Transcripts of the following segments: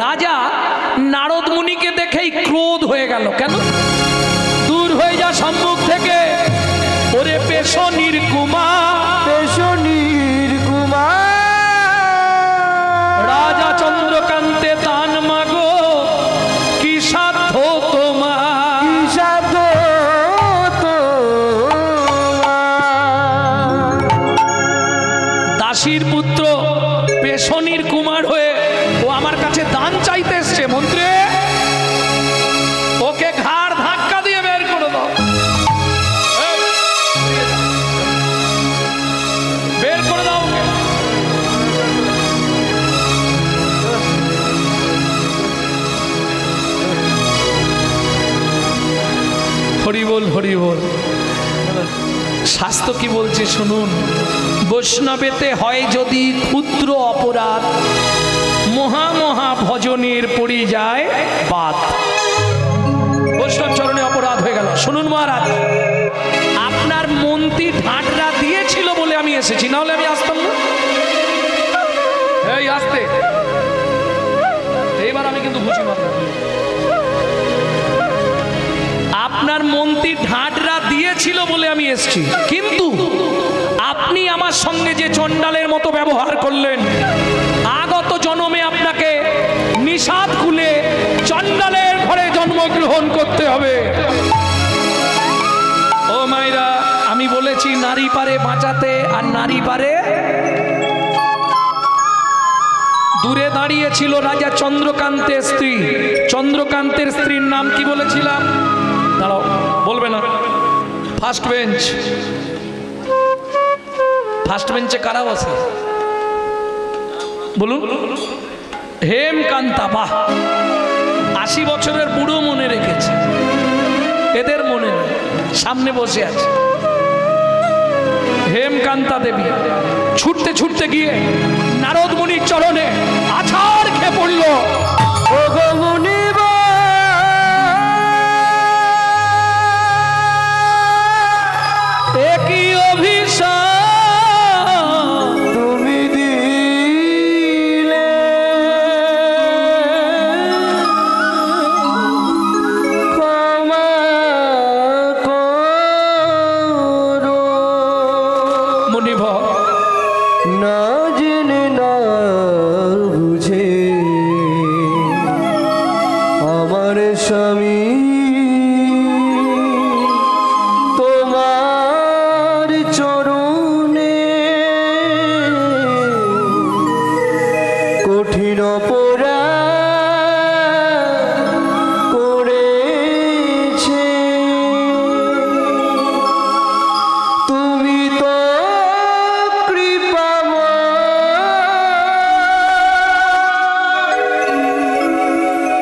রাজা নারদ মুনিকে দেখেই ক্রোধ হয়ে গেল। কেন? দূর হয়ে যা সম্মুখ থেকে, ওরে পেশনির কুমার, পেশনির কুমার। রাজা চন্দ্রকান্তে তান মাগো, কি সাধ্য তোমার, কি সাধ্য তোমার। দাসীর পুত্র পেশনির কুমার হয়ে ও আমার কাছে দান চাইতে এসছে। মন্ত্রী, ওকে ঘাড় ধাক্কা দিয়ে বের করে দাও, বের করে দাও ওকে। হরি বল, হরি বল। শাস্ত্র কি বলছে শুনুন। বৈষ্ণবেতে হয় যদি ক্ষুদ্র অপরাধ, মহা মহা ভজনের পড়ে যায় বাদ। বৈষ্ণব চরণে অপরাধ হয়ে গেল। শুনুন মহারাজ, আপনার মন্ত্রী ঢাঁটরা দিয়েছিল বলে আমি এসেছি, না হলে আমি আসতাম না। এই আসতে, এইবার আমি কিন্তু বুঝি না। আপনার মন্ত্রী ঢাঁটরা দিয়েছিল বলে আমি এসেছি, কিন্তু আপনি আমার সঙ্গে যে চণ্ডালের মতো ব্যবহার করলেন, আগত জন্মে আপনাকে নিষাদ খুলে চণ্ডালের ঘরে জন্মগ্রহণ করতে হবে। ও মাইরা, আমি বলেছি নারী পারে বাঁচাতে, আর নারী পারে। দূরে দাঁড়িয়ে ছিল রাজা চন্দ্রকান্তের স্ত্রী। চন্দ্রকান্তের স্ত্রীর নাম কি বলেছিলাম? দাঁড়াও, বলবে না। ফার্স্ট বেঞ্চ, ফার্স্ট বেঞ্চে কারা বসে বলুন? হেমকান্তা। বাহ, 80 বছরের বুড়ো মনে রেখেছে, এদের মনে নেই, সামনে বসে আছে হেমকান্তা দেবী। ছুটতে ছুটতে গিয়ে নারদ মুনির চরণে আছাড় খেয়ে পড়ল। ও গো মুনিব, একই অভিশাপ তুমি দিলে, ক্ষমা করো। মুনিভ, না জেনে না বুঝে আমার স্বামী তোমার চরণে কঠিন অপরাধ করেছে। তুমি তো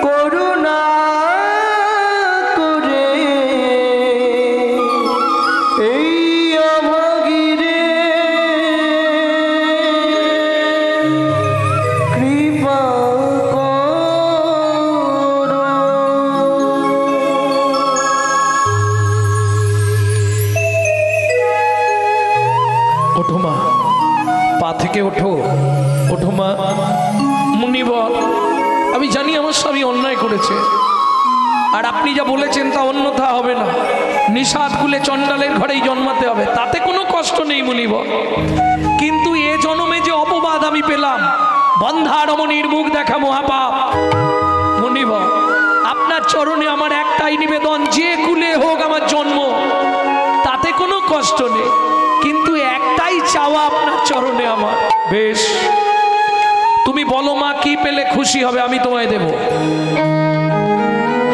করুণা করে এই অভাগীরে কৃপা করো। ওঠো মা, পা থেকে ওঠো, ওঠো মা। মুনিব, আমি জানি আমার স্বামী অন্যায় করেছে, আর আপনি যা বলেছেন তা অন্যথা হবে না। নিষাদ খুলে চণ্ডালের ঘরেই জন্মাতে হবে, তাতে কোনো কষ্ট নেই মুনিব। কিন্তু এ জন্মে যে অপবাদ আমি পেলাম, বন্ধা রমণীর মুখ দেখা মহাপাপ। মুনিব, আপনার চরণে আমার একটাই নিবেদন, যে কুলে হোক আমার জন্ম, তাতে কোনো কষ্ট নেই, কিন্তু একটাই চাওয়া আপনার চরণে আমার। বেশ, তুমি বলো মা, কি পেলে খুশি হবে, আমি তোমায় দেব।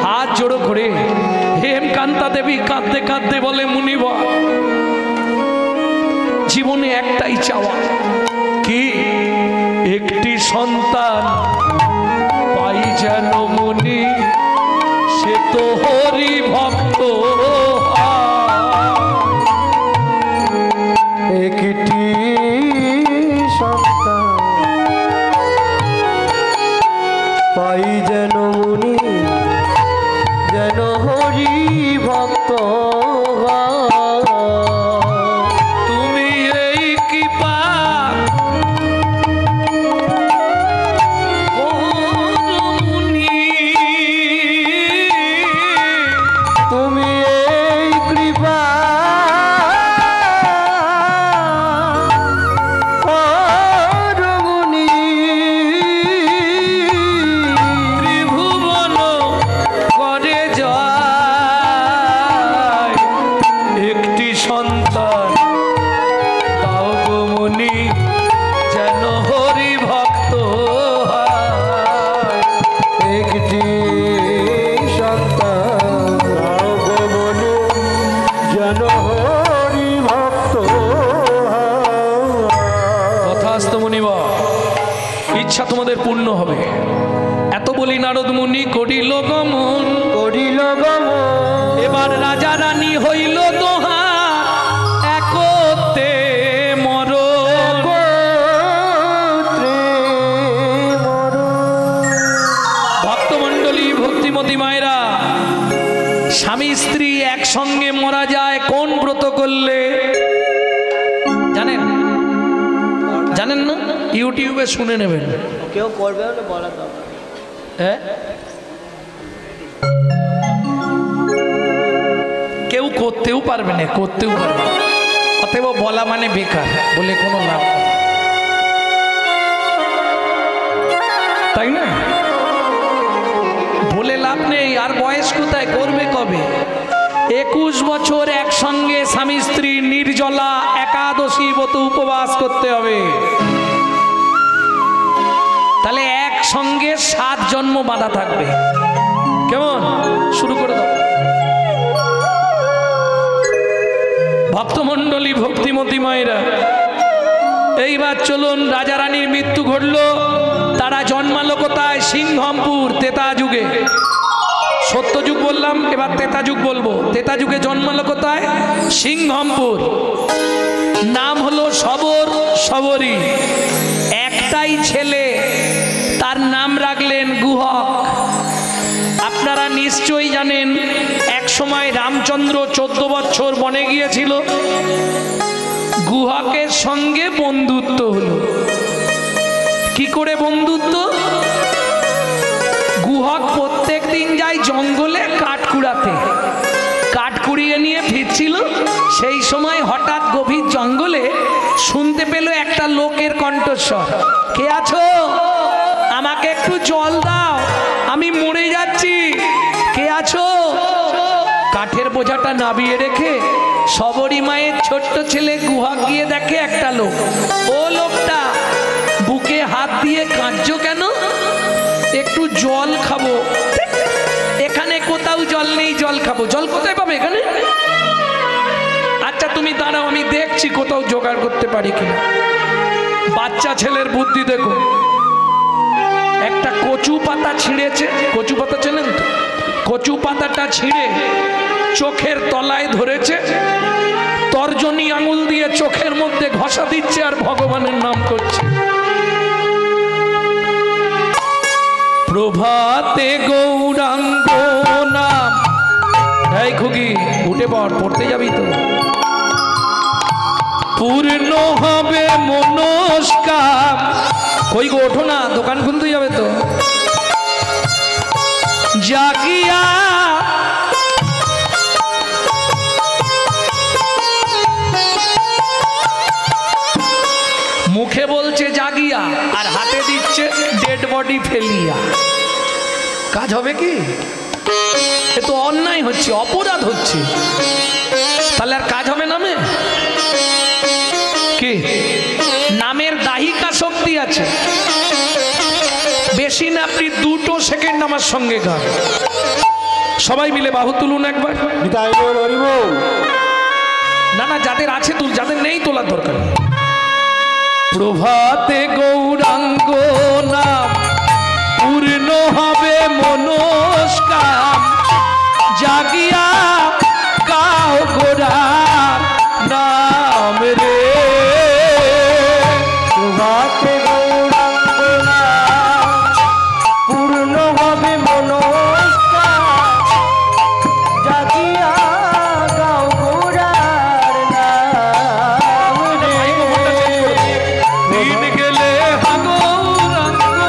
হাত জোড়ো করে হেমকান্তা দেবী কাঁদতে কাঁদতে বলে, মুনিব, জীবনে একটাই চাওয়া, কি একটি সন্তান পাই যেন মুনি, সে তো হরি ভক্ত। একটি সন্তান পাই যেন মুনি, যেন হরি ভক্ত। তুমি এই কৃপা করো বলি নারদ মুনি করিল গমন। করিল গমন। এবার রাজা রানী হইল দোহার একতে মরণ। ভক্তমণ্ডলী ভক্তিমতী মায়েরা, স্বামী স্ত্রী একসঙ্গে মারা যায় কোন ব্রত করলে জানেন? জানেন না? ইউটিউবে শুনে নেবেন। কেউ করবে না বলা দরকার। হ্যাঁ, কেউ করতেও পারবে না, করতেও পারবে না। অতএব বলা মানে বেকার, বলে কোনো লাভ নেই, তাই না? বলে লাভ নেই। আর বয়স কোথায়, করবে কবে? 21 বছর একসঙ্গে স্বামী স্ত্রী নির্জলা একাদশী ব্রত উপবাস করতে হবে। তাহলে একসঙ্গে 7 জন্ম বাঁধা থাকবে। কেমন? শুরু করে দাও। ভক্তমণ্ডলী ভক্তিমতী মায়েরা, এইবার চলুন, রাজা রানীর মৃত্যু ঘটল। তারা জন্মালো কোথায়? সিংহমপুর, ত্রেতা যুগে। সত্যযুগ বললাম, এবার ত্রেতা যুগ বলবো। ত্রেতা যুগে জন্মালো কোথায়? সিংহমপুর। নাম হলো সবর, সবরী। একটাই ছেলে, তার নাম রাখলেন গুহক। আপনারা নিশ্চয়ই জানেন, এক সময় রামচন্দ্র 14 বছর বনে গিয়েছিল। গুহকের সঙ্গে বন্ধুত্ব হলো। কি করে বন্ধুত্ব? গুহক প্রত্যেক দিন যায় জঙ্গলে কাঠ কুড়াতে। কাঠ কুড়িয়ে নিয়ে ফিরছিল, সেই সময় হঠাৎ গভীর জঙ্গলে শুনতে পেল একটা লোকের কণ্ঠস্বর। কে আছো? আমাকে একটু জল দাও, আমি মরে যাচ্ছি। কে আছো? কাঠের বোঝাটা নাবিয়ে রেখে সবরী মায়ের ছোট্ট ছেলে গুহক গিয়ে দেখে একটা লোক। ও লোকটা, বুকে হাত দিয়ে কাঁদছো কেন? একটু জল খাবো। এখানে কোথাও জল নেই, জল খাবো। জল কোথায় পাবে এখানে? আচ্ছা তুমি দাঁড়াও, আমি দেখছি কোথাও জোগাড় করতে পারি কিনা। বাচ্চা ছেলের বুদ্ধি দেখো। একটা কচু পাতা ছিঁড়েছে। কচু পাতা চেনেন তো? কচু পাতাটা ছিঁড়ে চোখের তলায় ধরেছে, তর্জনী আঙুল দিয়ে চোখের মধ্যে ঘষা দিচ্ছে আর ভগবানের নাম করছে। প্রভাতে গৌরাঙ্গ নাম। এই খুকি, উঠে পড়, পড়তে যাবি তো। পূর্ণ হবে মনস্কাম। কই গো, ওঠো না, দোকান খুলতে যাবে তো। জাগিয়া মুখে বলছে জাগিয়া, আর হাতে দিচ্ছে ডেড বডি ফেলিয়া। কাজ হবে কি? এ তো অন্যায় হচ্ছে, অপরাধ হচ্ছে। তাহলে আর কাজ হবে নামে? কি নামের দাহিকা শক্তি আছে। বেশি না, আপনি 2 সেকেন্ড আমার সঙ্গে গান। সবাই মিলে বাহু তুলুন একবার। না না, যাদের আছে তুল, যাদের নেই তোলার দরকার। প্রভাতে গৌরাঙ্গ নাম, পূর্ণ হবে মনস্কাম। জাগিয়া গাও গোরার নাম রে। প্রভাতে গৌরাঙ্গ নাম, পূর্ণ হবে মনস্কাম। জাগিয়া গাও গোরার নাম রে। দিন গেলে হাগৌরাঙ্গ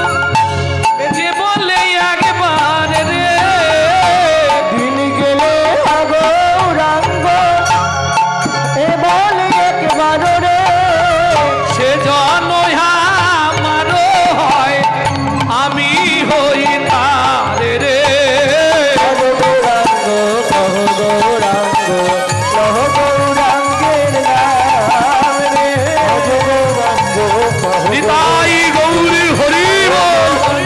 যে বলে একবার রে। দিন গেলে গৌরাঙ্গ এ বলে একবার রে। সে জন আমার হয়, আমি হই তার রে। গৌরাঙ্গ কহ গৌরাঙ্গ, কহ গৌরাঙ্গের নাম রে। গৌরাঙ্গ কহ নিতাই গৌরী হরি বল।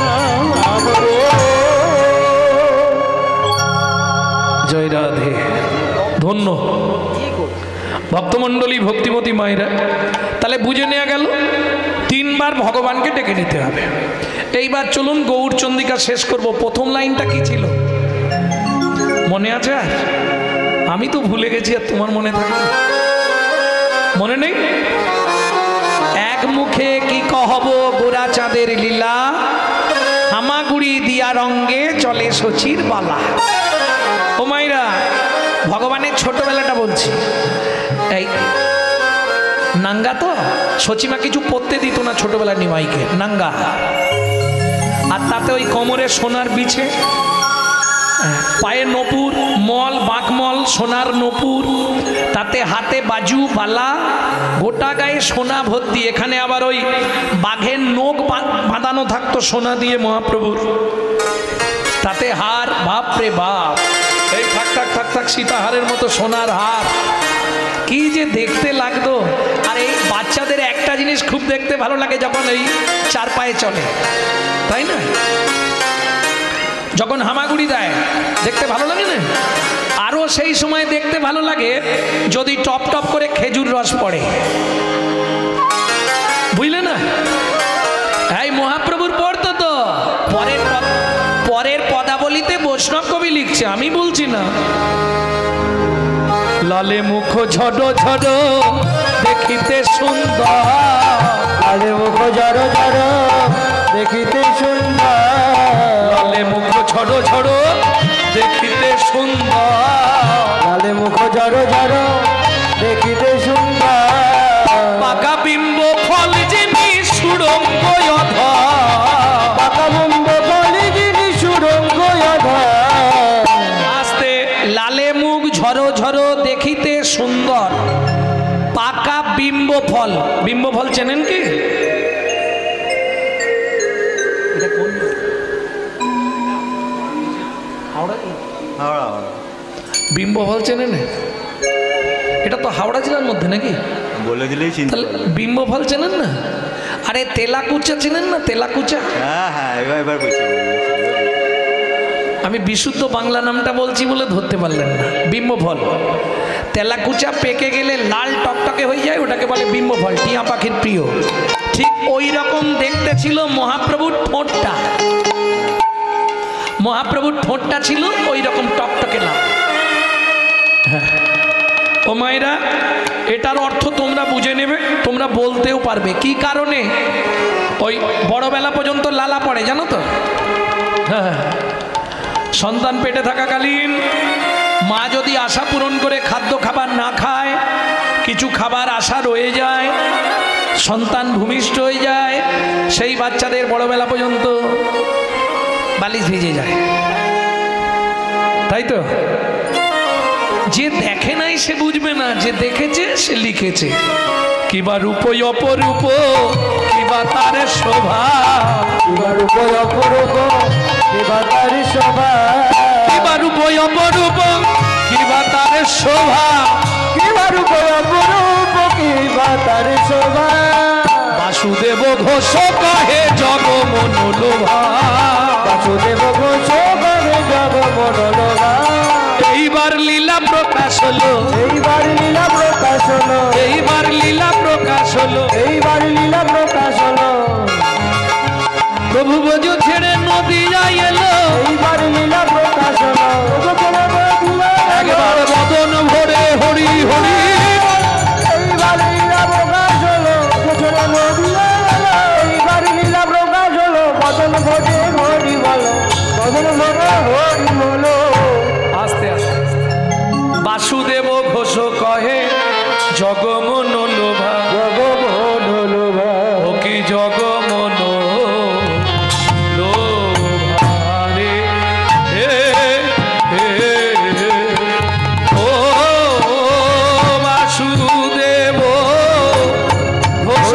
নাম রে। জয় রাধে। ধন্য ভক্তমণ্ডলী ভক্তিমতী মায়েরা। তাহলে বুঝে নেওয়া গেল 3 বার ভগবানকে ডেকে নিতে হবে। এইবার চলুন গৌরচন্দ্রিকা শেষ করব। প্রথম লাইনটা কি ছিল মনে আছে? আর আমি তো ভুলে গেছি, আর তোমার মনে থাকে? মনে নেই? এক মুখে কি কহব গোরা চাঁদের লীলা, হামাগুড়ি দিয়া রঙ্গে চলে শচীর বালা। ও মাইরা, ভগবানের ছোটবেলাটা বলছি। এই নাঙ্গা তো সচিমা কিছু পরতে দিত না ছোটবেলা নিমাইকে, নাঙ্গা। আর তাতে ওই কোমরে সোনার বিছে, পায়ে নপুর, মল বাঁকমল সোনার নপুর, তাতে হাতে বাজু বালা, গোটা গায়ে সোনা ভর্তি। এখানে আবার ওই বাঘের নখ বাঁধানো থাকতো সোনা দিয়ে মহাপ্রভুর, তাতে হার, বাপরে বাপ, এই থাক থাক থাক থাক সীতাহারের মতো সোনার হার, কি যে দেখতে লাগতো। আর এই বাচ্চাদের একটা জিনিস খুব দেখতে ভালো লাগে, যখন এই চার পায়ে চলে, তাই না? যখন হামাগুড়ি দেয় দেখতে ভালো লাগে না? আরও সেই সময় দেখতে ভালো লাগে যদি টপ টপ করে খেজুর রস পড়ে, বুঝলে না? এই মহাপ্রভুর পড়তো তো, পরের পদাবলিতে বৈষ্ণব কবি লিখছে, আমি বলছি না। লালে মুখ ঝড় ঝড় দেখিতে সুন্দর, লালে মুখ ঝড় ঝড় দেখিতে সুন্দর, লালে মুখ ঝড় ঝড় দেখিতে সুন্দর, লালে মুখ ঝড় ঝড় দেখিতে সুন্দর, পাকা বিম্ব ফল যিনি সুড়ঙ্গ অধর, পাকা বিম্ব ফল যিনি সুড়ঙ্গ অধর। আস্তে, লালে মুখ ঝড় ঝড় দেখিতে সুন্দর, পাকা বিম্ব ফল। বিম্ব ফল চেনেন কি? বিম্ব ফল চেনেন? এটা তো হাওড়া জেলার মধ্যে নাকি? বলে দিলেই চিনতে তাহলে পারবে। বিম্ব ফল চেনেন না? আরে তেলাকুচা চেনেন না? তেলাকুচা, হ্যাঁ হ্যাঁ, এবার বুঝছি। আমি বিশুদ্ধ বাংলা নামটা বলছি বলে ধরতে পারলেন না। বিম্ব ফল, তেলাকুচা পেকে গেলে লাল টকটকে হয়ে যায়, ওটাকে বলে বিম্ব ফল, টিয়া পাখির প্রিয়। ঠিক ওই রকম দেখতে ছিল মহাপ্রভুর ঠোঁটটা, মহাপ্রভুর ঠোঁটটা ছিল ওই রকম টকটকে লাল। হ্যাঁ ও মায়েরা, এটার অর্থ তোমরা বুঝে নেবে, তোমরা বলতেও পারবে কি কারণে ওই বড়বেলা পর্যন্ত লালা পড়ে, জানো তো? হ্যাঁ, সন্তান পেটে থাকাকালীন মা যদি আশা পূরণ করে খাদ্য খাবার না খায়, কিছু খাবার আশা রয়ে যায়, সন্তান ভূমিষ্ঠ হয়ে যায়, সেই বাচ্চাদের বড়বেলা পর্যন্ত বালিশ ভিজে যায়, তাই তো? যে দেখে নাই সে বুঝবে না, যে দেখেছে সে লিখেছে। কিবা রূপ অপরূপ, কিবা তার শোভা, কিবা রূপ অপরূপ, কিবা তার শোভা, কিবা রূপ অপরূপ, কিবা তার শোভা, কিবা রূপ অপরূপ, কিবা তার শোভা। বাসুদেব ঘোষ কহে জগ মনোলোভা, বাসুদেব ঘোষ কহে জগ মনোলোভা। এইবার লীলা প্রকাশ হলো, এইবার লীলা প্রকাশ হলো, এইবার লীলা প্রকাশ হলো, এইবার লীলা প্রকাশ হলো। প্রভু বোঝ ছেড়ে নদিয়ায় এলো, এইবার লীলা প্রকাশ হলো। একবার বদন ভরে হরি হরি, এইবার লীলা প্রকাশ হলো। এইবার লীলা প্রকাশ হলো। বদন ভরে হরি বলো, বদন ভরে হরি বলো। আস্তে আস্তে, বাসুদেব ঘোষ কহে জগ মনোলোভা, জগ মনোলোভা, ও কি জগ মনোলোভা রে, হে হে ও বাসুদেব ঘোষ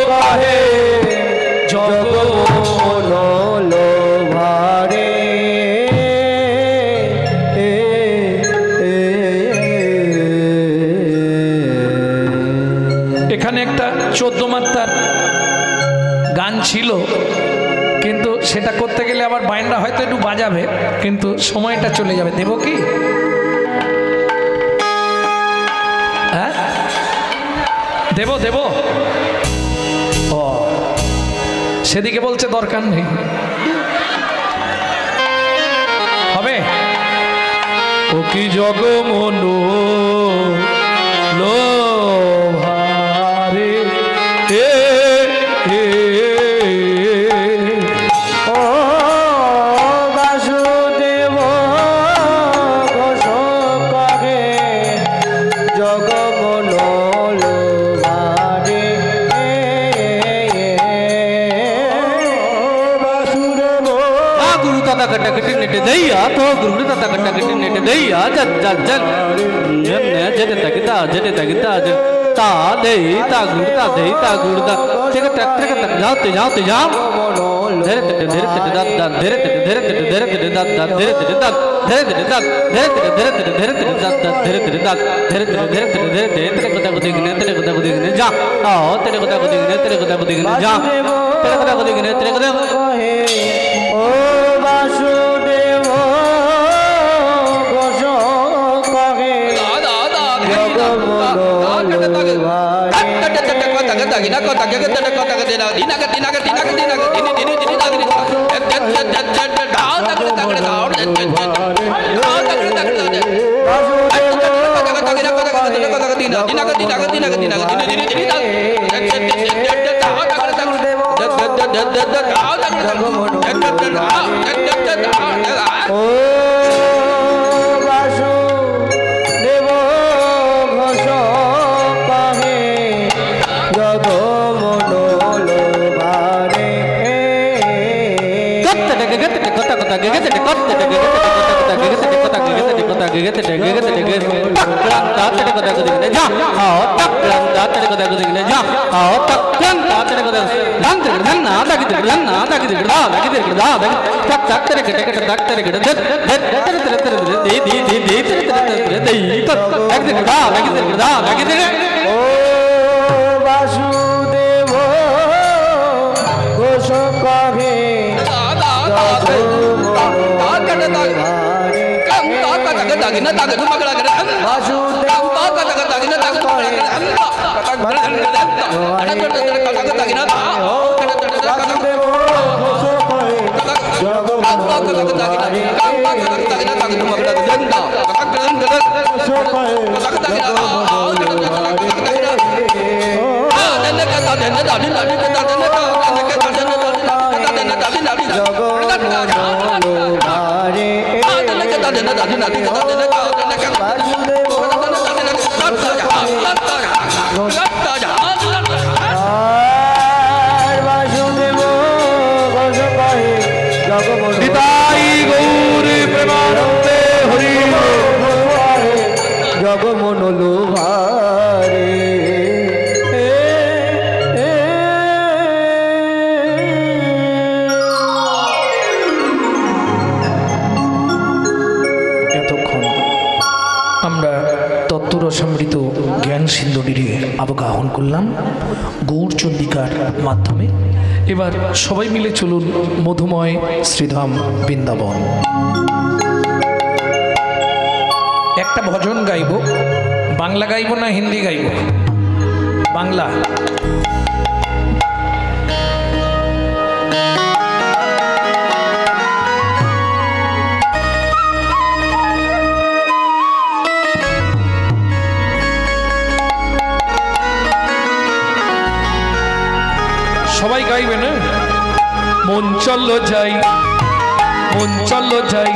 কহে জগ মনোলোভা রে। এখানে একটা 14 মাত্রার গান ছিল, কিন্তু সেটা করতে গেলে আবার বাইনরা হয়তো একটু বাজাবে, কিন্তু সময়টা চলে যাবে। দেব কি? হ্যাঁ দেব দেব। ও সেদিকে বলছে দরকার নেই। হবে ও কি জগমনো লোভারে ও বাসুদেব ঘোষ করে জগমনোলোভারে বাসুদেব गुरु ताता कट्टा कट्टी नेटे दैया तो गुरु ताता कट्टा कट्टी नेटे दैया जग जग जग जन ने जटे तकिता ता दे ता गुरु ता दे ता गुरु ता तेरे तक जाते जाते जाम धीरे धीरे दात दात धीरे धीरे दात दात धीरे धीरे दात धीरे धीरे दात धीरे धीरे दात दात धीरे धीरे दात धीरे धीरे तेरे को देखने जा आओ तेरे को देखने जा तेरे को देखने तेरे को ও বাসুদেব ঘোষ করে ও বাসুদেব ঘোষ কহে জগমনোলোভারে ও বাসুদেব ঘোষ কহে জগমনোলোভারে এতক্ষণ আমরা তত্ত্বরসামৃত জ্ঞান সিন্ধুটিরে আবগাহন করলাম গৌরচন্দিকার মাধ্যমে। এবার সবাই মিলে চলুন মধুময় শ্রীধাম বৃন্দাবন। একটা ভজন গাইব, বাংলা গাইব না হিন্দি গাইব? বাংলা। সবাই গাইবে না? মন চলো যাই, মন চলো যাই,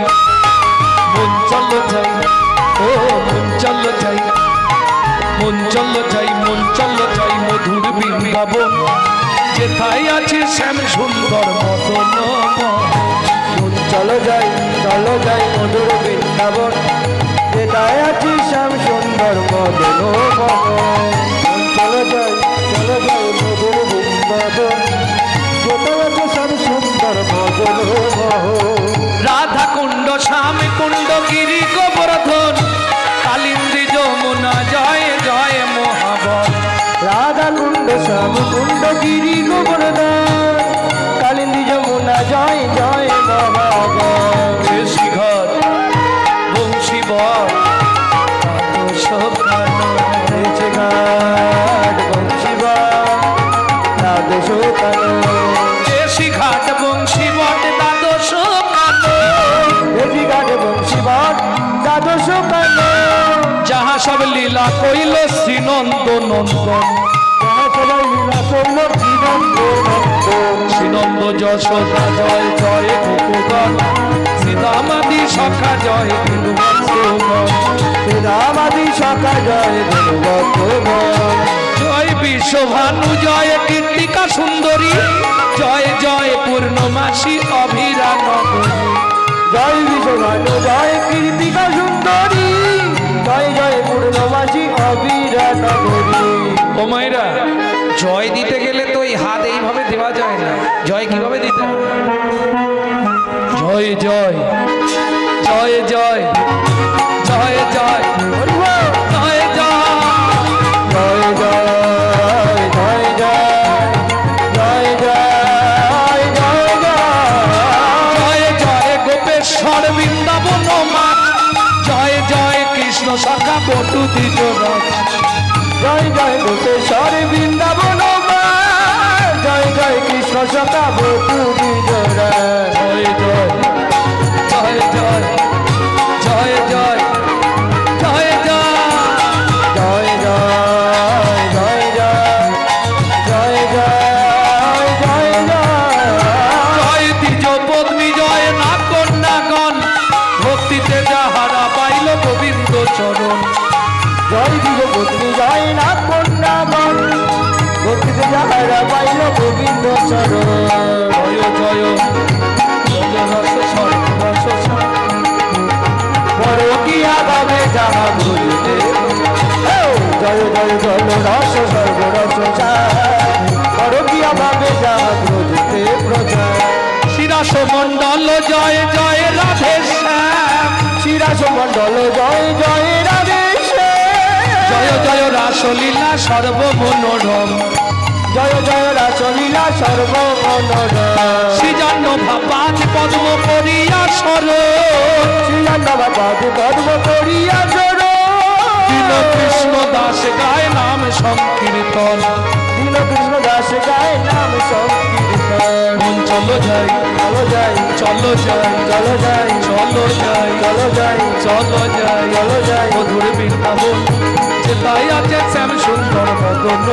মন চলো যাই, ও মন চলো যাই, মন চলো যাই, মন চলো যাই মধুর বৃন্দাবন, যেথায় আছে শ্যাম সুন্দর মদন। মন চলো যাই মধুর বৃন্দাবন, যেটায় আছি শ্যাম সুন্দর মদন মোহন। মন চলো যাই মধুর বৃন্দাবন, যেটায় আছে শ্যাম সুন্দর মদন মোহন। রাধা কুণ্ড শ্যাম কুণ্ড গিরি গোবর্ধন, কালিন্দী যমুনা জয় জয় মহাবল। রাধা কুণ্ড শ্যাম কুণ্ড গিরি গোবর্ধন, কালিন্দী যমুনা জয় জয় মহাবল। শিখর বংশী বল ঘাট বংশীবা রাধ শোকানো, লীলা কইল শ্রীনন্দ নন্দন যাহা সবাই লীলা করল শ্রীনন্দ যশোদা জয় জয় গোপগণ শ্রীরামাদি সখা জয় দিনবৎসগণ রামাদি সখা জয় দেবগণ জয় বিশ্বভানু জয় কীর্তিকা সুন্দরী জয় জয় পূর্ণমাসী অভিরা নগরী জয় বিশ্বভানু জয় কীর্তিকা সুন্দরী জয় জয় পূর্ণমাসী অবিরা নগরী। ও মায়েরা জয় দিতে গেলে তো এই হাত এইভাবে দেওয়া যায় না, জয় কিভাবে দিতে হবে? জয় জয় জয় জয় জয় জয় জয় জয় জয় জয় জয় জয় জয় জয় জয় জয় জয় গোপেশ্বর বৃন্দাবন মাঠ জয় জয় কৃষ্ণ সখা বটু দ্বিজরথ জয় জয় গোপেশ্বর বৃন্দাবন জয় জয় কৃষ্ণ সখা বটু দ্বিজরা জয় জয় জয় জয় জয় জয় জয় জয় জয় জয় জয় জয় জয় জয় জয় জয় দ্বিজ পত্নী জয় না কন্যাগণ ভক্তিতে যাহারা পাইল গোবিন্দ চরণ জয় দিগ পত্নী জয় না কন্যাগণ ভক্তিতে যাহারা পাইল গোবিন্দ চরণ জয় জয় জয় রস স্বর্গ রস পরকিয়া গাবে যাহা ভুলিতে জয় জয় জল রস সর্ব রস পরকিয়া ভাবে যাহা ভুলিতে প্রজা শিরাস মণ্ডল জয় জয় রাধে শ্যাম শিরাস মণ্ডল জয় জয় রাধে জয় জয় রাসলীলা সর্বমনোরম জয় জয় রাসলীলা সর্বমনোরম শ্রীজন্য ভাপাজ পদ্ম করিয়া সর শ্রীজন্নবাদ পদ্ম করিয়া সর দীন কৃষ্ণ দাস গায় নাম সংকীর্তন দীন কৃষ্ণ দাস গায় নাম সংকীর্তন মন চলো যাই চলো যাই চলো যাই চলো যাই চলো যাই চলো যাই চলো যাই চলো যাই মধুর বৃন্দাবন যেটাই আছে শ্যাম সুন্দর মদন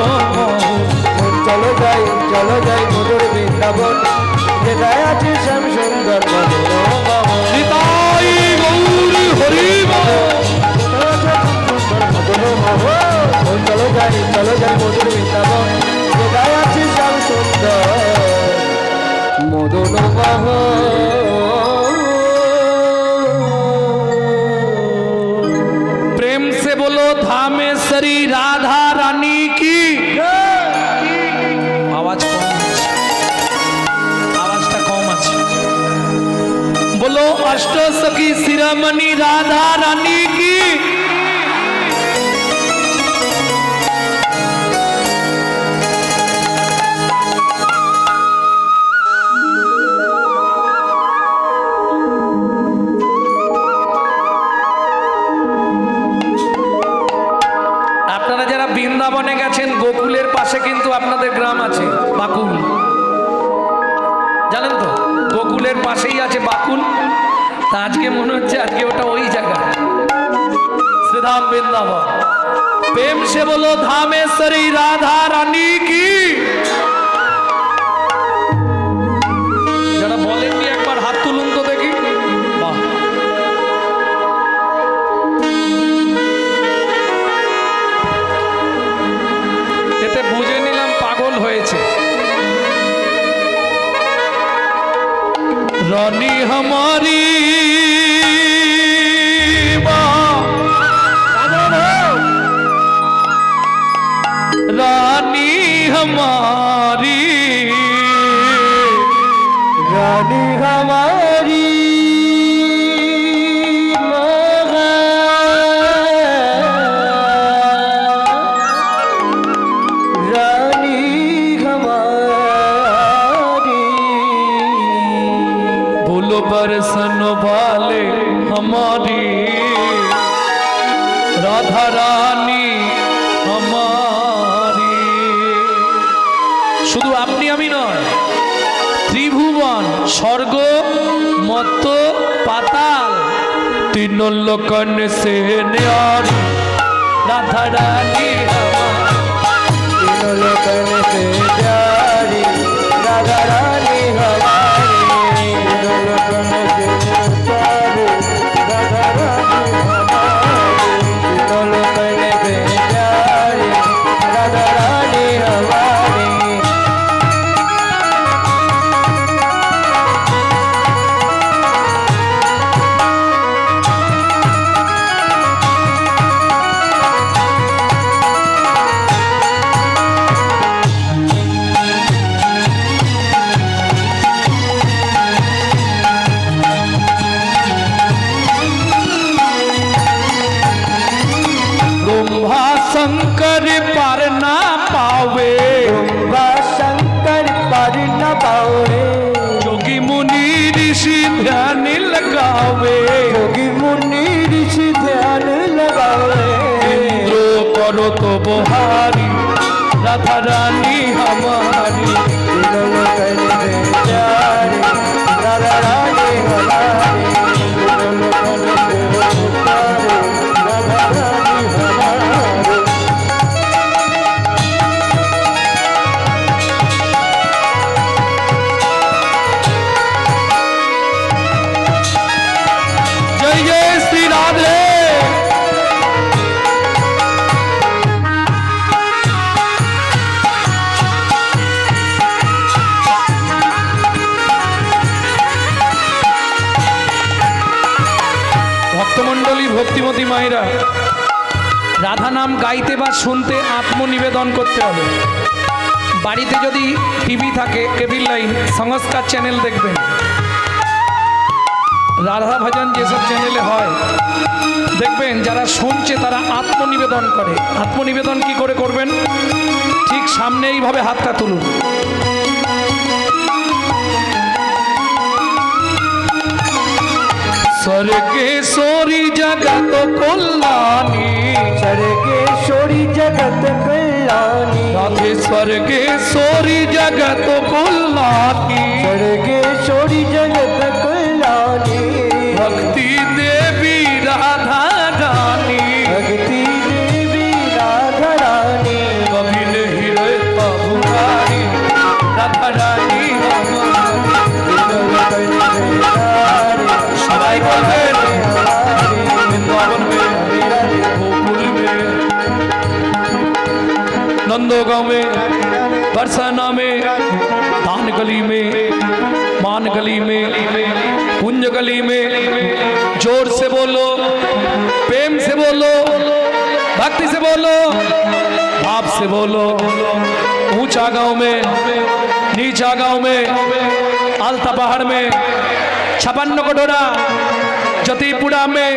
চলো যাই মধুর বৃন্দাবন যেটাই আছে শ্যাম সুন্দর মনোরম নিতাই গৌরী হরি চলো যাই মধুর বৃন্দাবন যেটাই আছে শ্যাম সুন্দর মদন प्रेम से बोलो धामेश्वरी राधा रानी की आवाज कम আছে आवाजটা কম আছে बोलो अष्ट सखी शिरोमणि राधा रानी की আপনারা যারা বৃন্দাবনে গেছেন গোকুলের পাশে কিন্তু আপনাদের গ্রাম আছে বাকুল, জানেন তো গোকুলের পাশেই আছে বাকুল। তা আজকে মনে হচ্ছে আজকে ওটা ওই জায়গা শ্রীধাম বৃন্দাবন। প্রেম সে বলো ধামেশ্বরী রাধা রানী কি। যারা বলেননি একবার হাত তুলুন তো দেখি। বাহ, এতে বুঝে নিলাম পাগল হয়েছে। रानी हमारी रानी हमारी रानी हमारी रानी हमारी भूलो बरसन वाले हमारी राधा रानी हमारी। শুধু আপনি আমি নয়, ত্রিভুবন স্বর্গ মত্ত পাতাল तीनों लोकन से न्यारी राधा रानी हमारी। तीनों लोकन से प्यारी राधा रानी हमारी। तीनों लोकन से प्यारी राधा रानी हमारी। तीनों लोकन से प्यारी राधा रानी हमारी। ब्रह्मा शंकर पार ना पावे, ब्रह्मा शंकर पर न पावे। जोगी मुनि ऋषि ध्यान लगावे। योगी मुनि ऋषि ध्यान लगावे। जो करो तो बुहारी राधा रानी हमारी। तीनों लोकन से प्यारी राधा रानी हमारी। तीनों लोकन से प्यारी राधा रानी हमारी। जय जय श्री राधे। ভক্তমণ্ডলী ভক্তিমতী মায়েরা, রাধা নাম গাইতে বা শুনতে আত্মনিবেদন করতে হবে। বাড়িতে যদি টিভি থাকে, কেবিল লাইন, সংস্কার চ্যানেল দেখবেন, রাধা ভজন যেসব চ্যানেলে হয় দেখবেন যারা শুনছে তারা আত্মনিবেদন করে। আত্মনিবেদন কি করে করবেন? ঠিক সামনে এইভাবে হাতটা তুলুন। स्वर्गेश्वरी जगत कल्याणी, स्वर्गेश्वरी जगत कल्याणी। राधे स्वर्गेश्वरी जगत कल्याणी। स्वर्गेश्वरी जगत कल्याणी। भक्ति देवी राधा रानी, भक्ति देवी राधा रानी। कभी नहीं रहता भुखारी राधा रानी हमारी। सबाई बोलबेन वृंदावन में, गोकुल में, नंदोगांव में, बरसाना में, दान गली में, मान गली में, कुंज गली में। जोर से बोलो, प्रेम से बोलो, भक्ति से बोलो, भाव से बोलो। ऊंचा गांव में, नीचा गांव में, आलता पहाड़ में, छपन्न कटोरा, जतीपुरा में,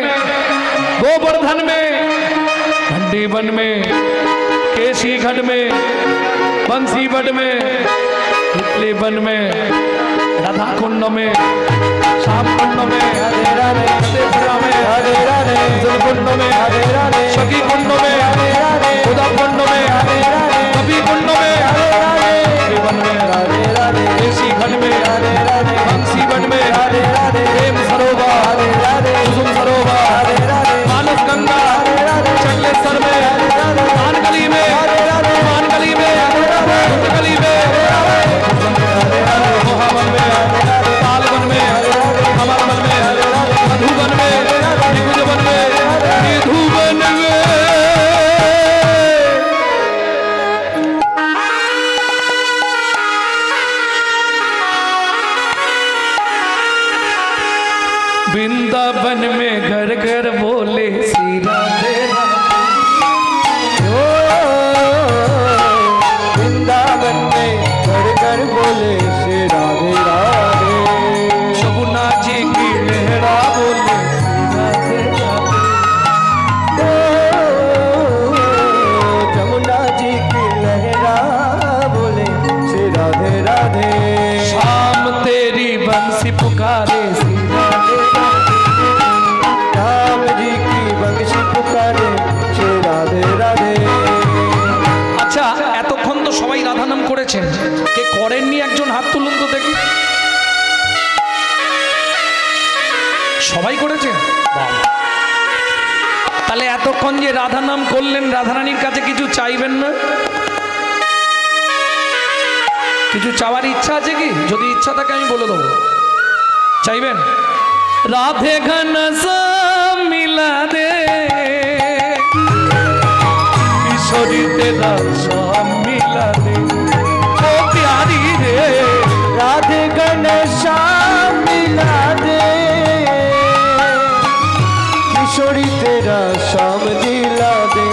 गोवर्धन में, भंडीवन में, केशीगढ़ में, बंसीगढ़ में, वन में, राधा कुंड में, श्याम कुंड में, फतेहपुरा में, कुंड में, सखी कुंड में, उदा कुंड में, कभी कुंड में, वन में, केशीगढ़ में, बंसीगढ़ में, प्रेम सरोवर, कुसुम सरोवर, मानस गंगा, चंगलेश्वर में, मानगली में, मानगली में, गली में, मोहावन में, तालवन में, अमरवन में, मधुबन में, निकुंजवन में, निधुवन में। वृंदावन में घर घर बोले श्री राधे राधे। वृंदावन में घर घर बोले श्री राधे राधे। यमुना जी की लहरा बोले श्री राधे राधे। जमुना जी की लहरा बोले श्री राधे राधे। शाम तेरी बंसी पुकारे श्री राधे राधे। राम जी की बंसी पुकारे श्री राधे राधे। আচ্ছা, এতক্ষণ তো সবাই রাধা নাম করেছেন, কে করেননি একজন হাত তুলুন তো দেখি। সবাই করেছেন? বাহ। তাহলে এতক্ষণ যে রাধা নাম করলেন, রাধারানীর কাছে কিছু চাইবেন না? কিছু চাওয়ার ইচ্ছা আছে কি? যদি ইচ্ছা থাকে আমি বলে দেবো, চাইবেন? রাধে ঘন শ্যাম মিলা দে, কিশোরী তেরা শ্যাম মিলা দে, ও প্যারি রে राधे घनश्याम मिला दे, किशोरी तेरा श्याम दिला दे,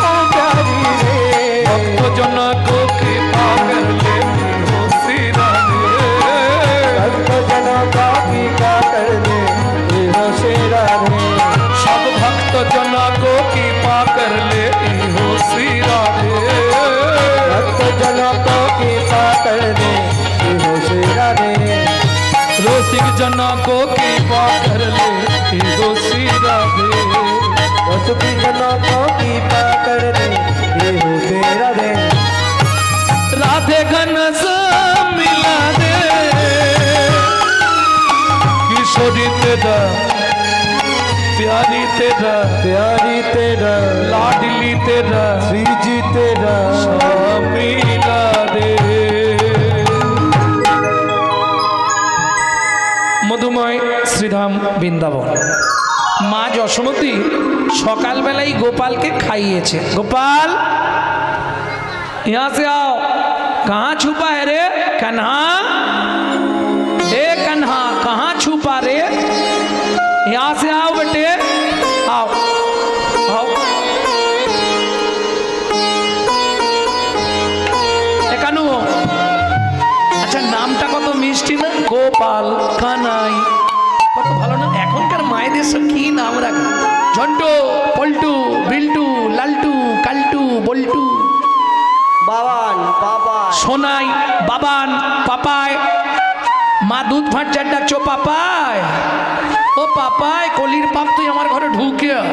ओ प्यारी रे। भक्त जना को कृपा कर ले हो सिरा दे, भक्त जना का कृपा कर दे हो सिरा दे, सब भक्त जना को कृपा कर ले हो सिरा दे, भक्त जना को कृपा कर दे हो सिरा दे, रसिक जना को कृपा कर ले हो सिरा दे, रसिक जना को कृपा कर दे हो सिरा दे। राधे घन श्याम मिला दे, किशोरी तेरा प्यारी तेरा प्यारी तेरा लाडली तेरा श्री जी तेरा श्याम मिला दे। মধুময় শ্রীধাম বৃন্দাবন। মা যশোমতী সকালবেলায় গোপালকে খাইয়েছে। গোপাল यहाँ से आओ। कहाँ छुपा है रे कन्हा? ए कन्हा कहाँ छुपा रे? यहाँ से आओ बेटे, आओ आओ। ए कानू, আচ্ছা নামটা কত মিষ্টি না, গোপাল কানাই, কত ভালো না। এখনকার মায়েদের সব কি নাম রাখে, ঝন্টু পল্টু বিল্টু লালটু কালটু বল্টু, বাবান বাবা সোনাই বাবান পাপায়। মা দুধ ভাত চার ডাকছো পাপায়, ও পাপায় কলির পাপ তুই আমার ঘরে ঢুকে আয়।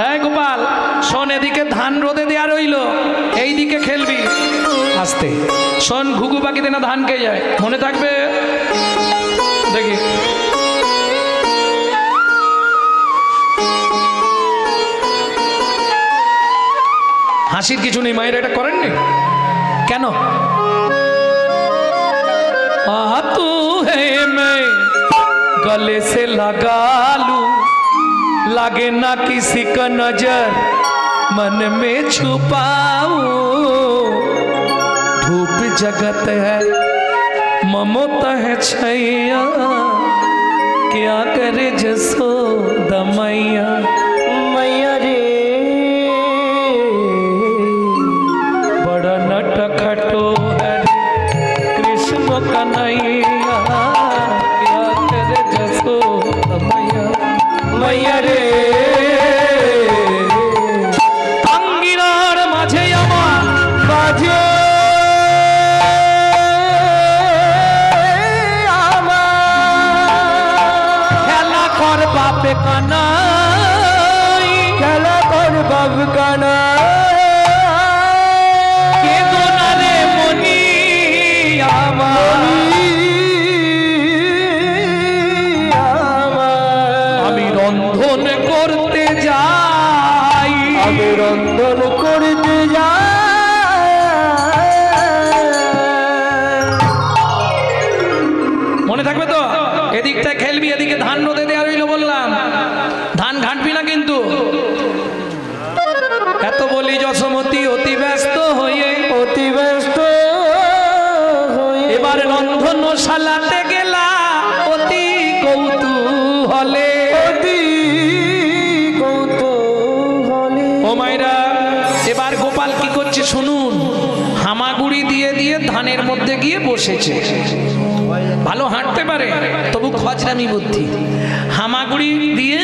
এই গোপাল শোন, এদিকে ধান রোদে দেয়া রইল, এইদিকে খেলবি। আস্তে শোন, ঘুঘু পাখিতে না ধান খেয়ে যায়, মনে থাকবে। দেখি হাসির কিছু নেই, মায়ের এটা করেননি কেন? तू है मैं गले से लगा लूं, लगे ना किसी का नजर मन में छुपाऊं, धूप जगत है ममता है छैया, क्या करे जसोदा मैया। मैया रे बड़ा नटखटो है कृष्ण कन्हैया, क्या करे जसोदा मैया। मैया रे अंगिनार माझे আমার বাজে খেলা কর বাপে কানাই, খেলা কর বাব কানা কে দোনারে মনি আমার। আমি রন্ধন করতে যাই, আমি রন্ধন করতে যাই। মনে থাকবে তো? এদিকটা খেলবি, এদিকে ধান রোদে দেওয়া রইল বললাম, ধান ঘাঁটবি না কিন্তু। এত বলি যশোমতী অতি ব্যস্ত হয়ে অতি ব্যস্ত হয়ে এবার রন্ধনশালাতে গেলা অতি কৌতূহলে। অতি কৌতূহলে ও মাইরা, এবার গোপাল কি করছে শুনুন। হামাগুড়ি দিয়ে দিয়ে ধানের মধ্যে গিয়ে বসেছে। ভালো হাঁটতে পারে তবু খচরামি বুদ্ধি। হামাগুড়ি দিয়ে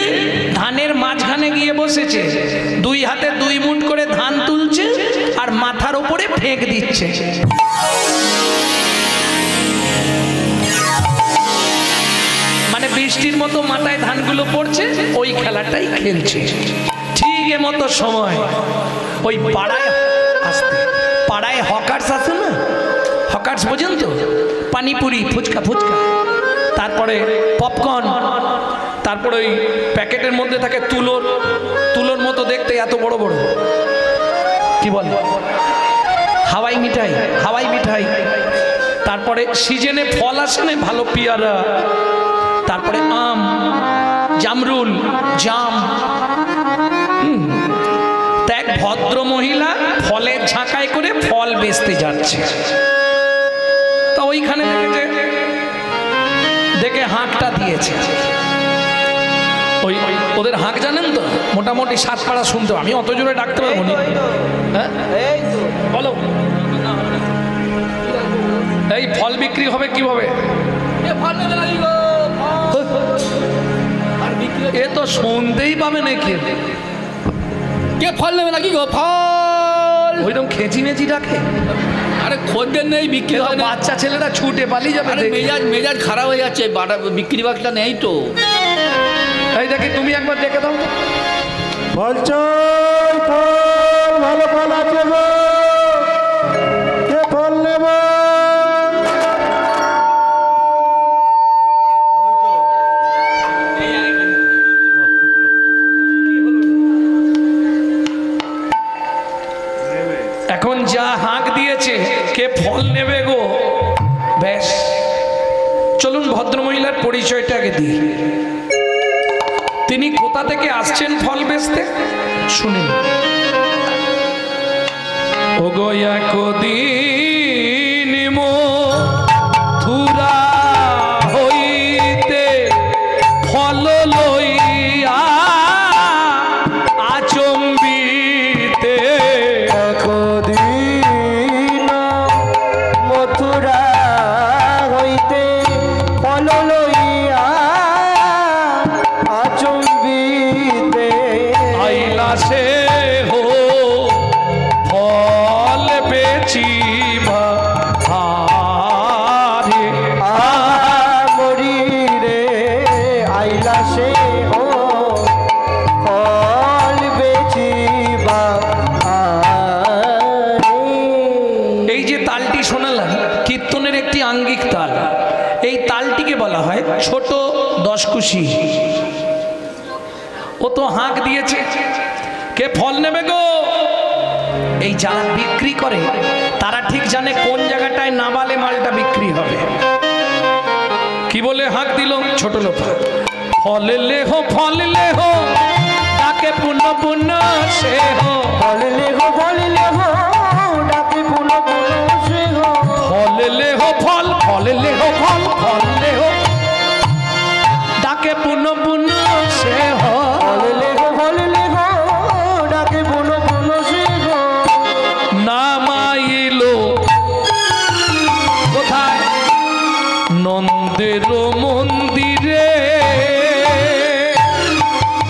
ধানের মাঝখানে গিয়ে বসেছে, দুই হাতে দুই মুঠ করে ধান তুলছে আর মাথার ওপরে ফেঁক দিচ্ছে। মানে বৃষ্টির মতো মাথায় ধানগুলো পড়ছে, ওই খেলাটাই খেলছে। ঠিক মতো সময় ওই পাড়ায় আসতে, পাড়ায় হকার্স আছে না, হকার্স বোঝেন তো, পানিপুরি ফুচকা ফুচকা, তারপরে পপকর্ন, তার তারপরে ওই প্যাকেটের মধ্যে থাকে তুলোর মতো দেখতে এত বড় বড়, কি বলে হাওয়াই মিঠাই। তারপরে সিজনে ফল আসে না ভালো, পেয়ারা, তারপরে আম, জামরুল, জাম। এক ভদ্র মহিলা ফলের ঝাঁকায় করে ফল বেচতে যাচ্ছে, তা ওইখানে দেখে হাঁকটা দিয়েছে। ওই ওদের হাঁক জানেন তো, মোটামুটি 7 পাড়া শুনতে, আমি অত জোরে ডাকতে পারবো না। হ্যাঁ বলো, এই ফল বিক্রি হবে কিভাবে? এ তো শুনতেই পাবে নাকি, কে ফল নেবে নাকি গো? ফল ওইরকম খেঁচি মেচি ডাকে। আরে খদ্দের নেই, বিক্রি হয় না। বাচ্চা ছেলেরা ছুটে পালিয়ে যাবে। আরে মেজাজ খারাপ হয়ে যাচ্ছে, বিক্রি বাক্সটা নেই তো। এই দেখি তুমি একবার দেখে দাও তো। ফল চাই, ফল ভালো ফল আছে গো, কে ফল নেব? এখন যা হাঁক দিয়েছে, কে ফল নেবে গো? ব্যাস, চলুন ভদ্রমহিলার পরিচয়টাকে দিই। তিনি কোথা থেকে আসছেন ফল বেচতে শুনুন। ও গয়া কদিন মথুরা হইতে ফল লইয়া আচম্বিতে, কদিন মথুরা হইতে ফল লইয়া আচম্বিতে, আইলা সে হো ফল বেচিবা হারে। মরি রে আইলা সে হো ফল বেচিবা আরে। এই যে তালটি শোনালাম, কীর্তনের একটি আঙ্গিক তাল। এই তালটিকে বলা হয় ছোট দশকুশি। ও তো হাঁক দিয়েছে, কে ফল নেবে গো? এই যারা বিক্রি করে তারা ঠিক জানে কোন জায়গাটায় নাবালে মালটা বিক্রি হবে। কি বলে হাঁক দিল ছোট লোক, ফল লেহো ফল লেহো, ডাকে পুণ্য পুণ্য সে হো। ফল লেহো ডাকে পুন পুন সে হো। ফল লেহো ফল, ফল লেহো ফল, ফল লেহো, ডাকে পুণ্য পুণ্য সে হো। ফল লেহো ডাকে পুন পুন সে হো। নামাইলো কোথায়? নন্দের মন্দিরে।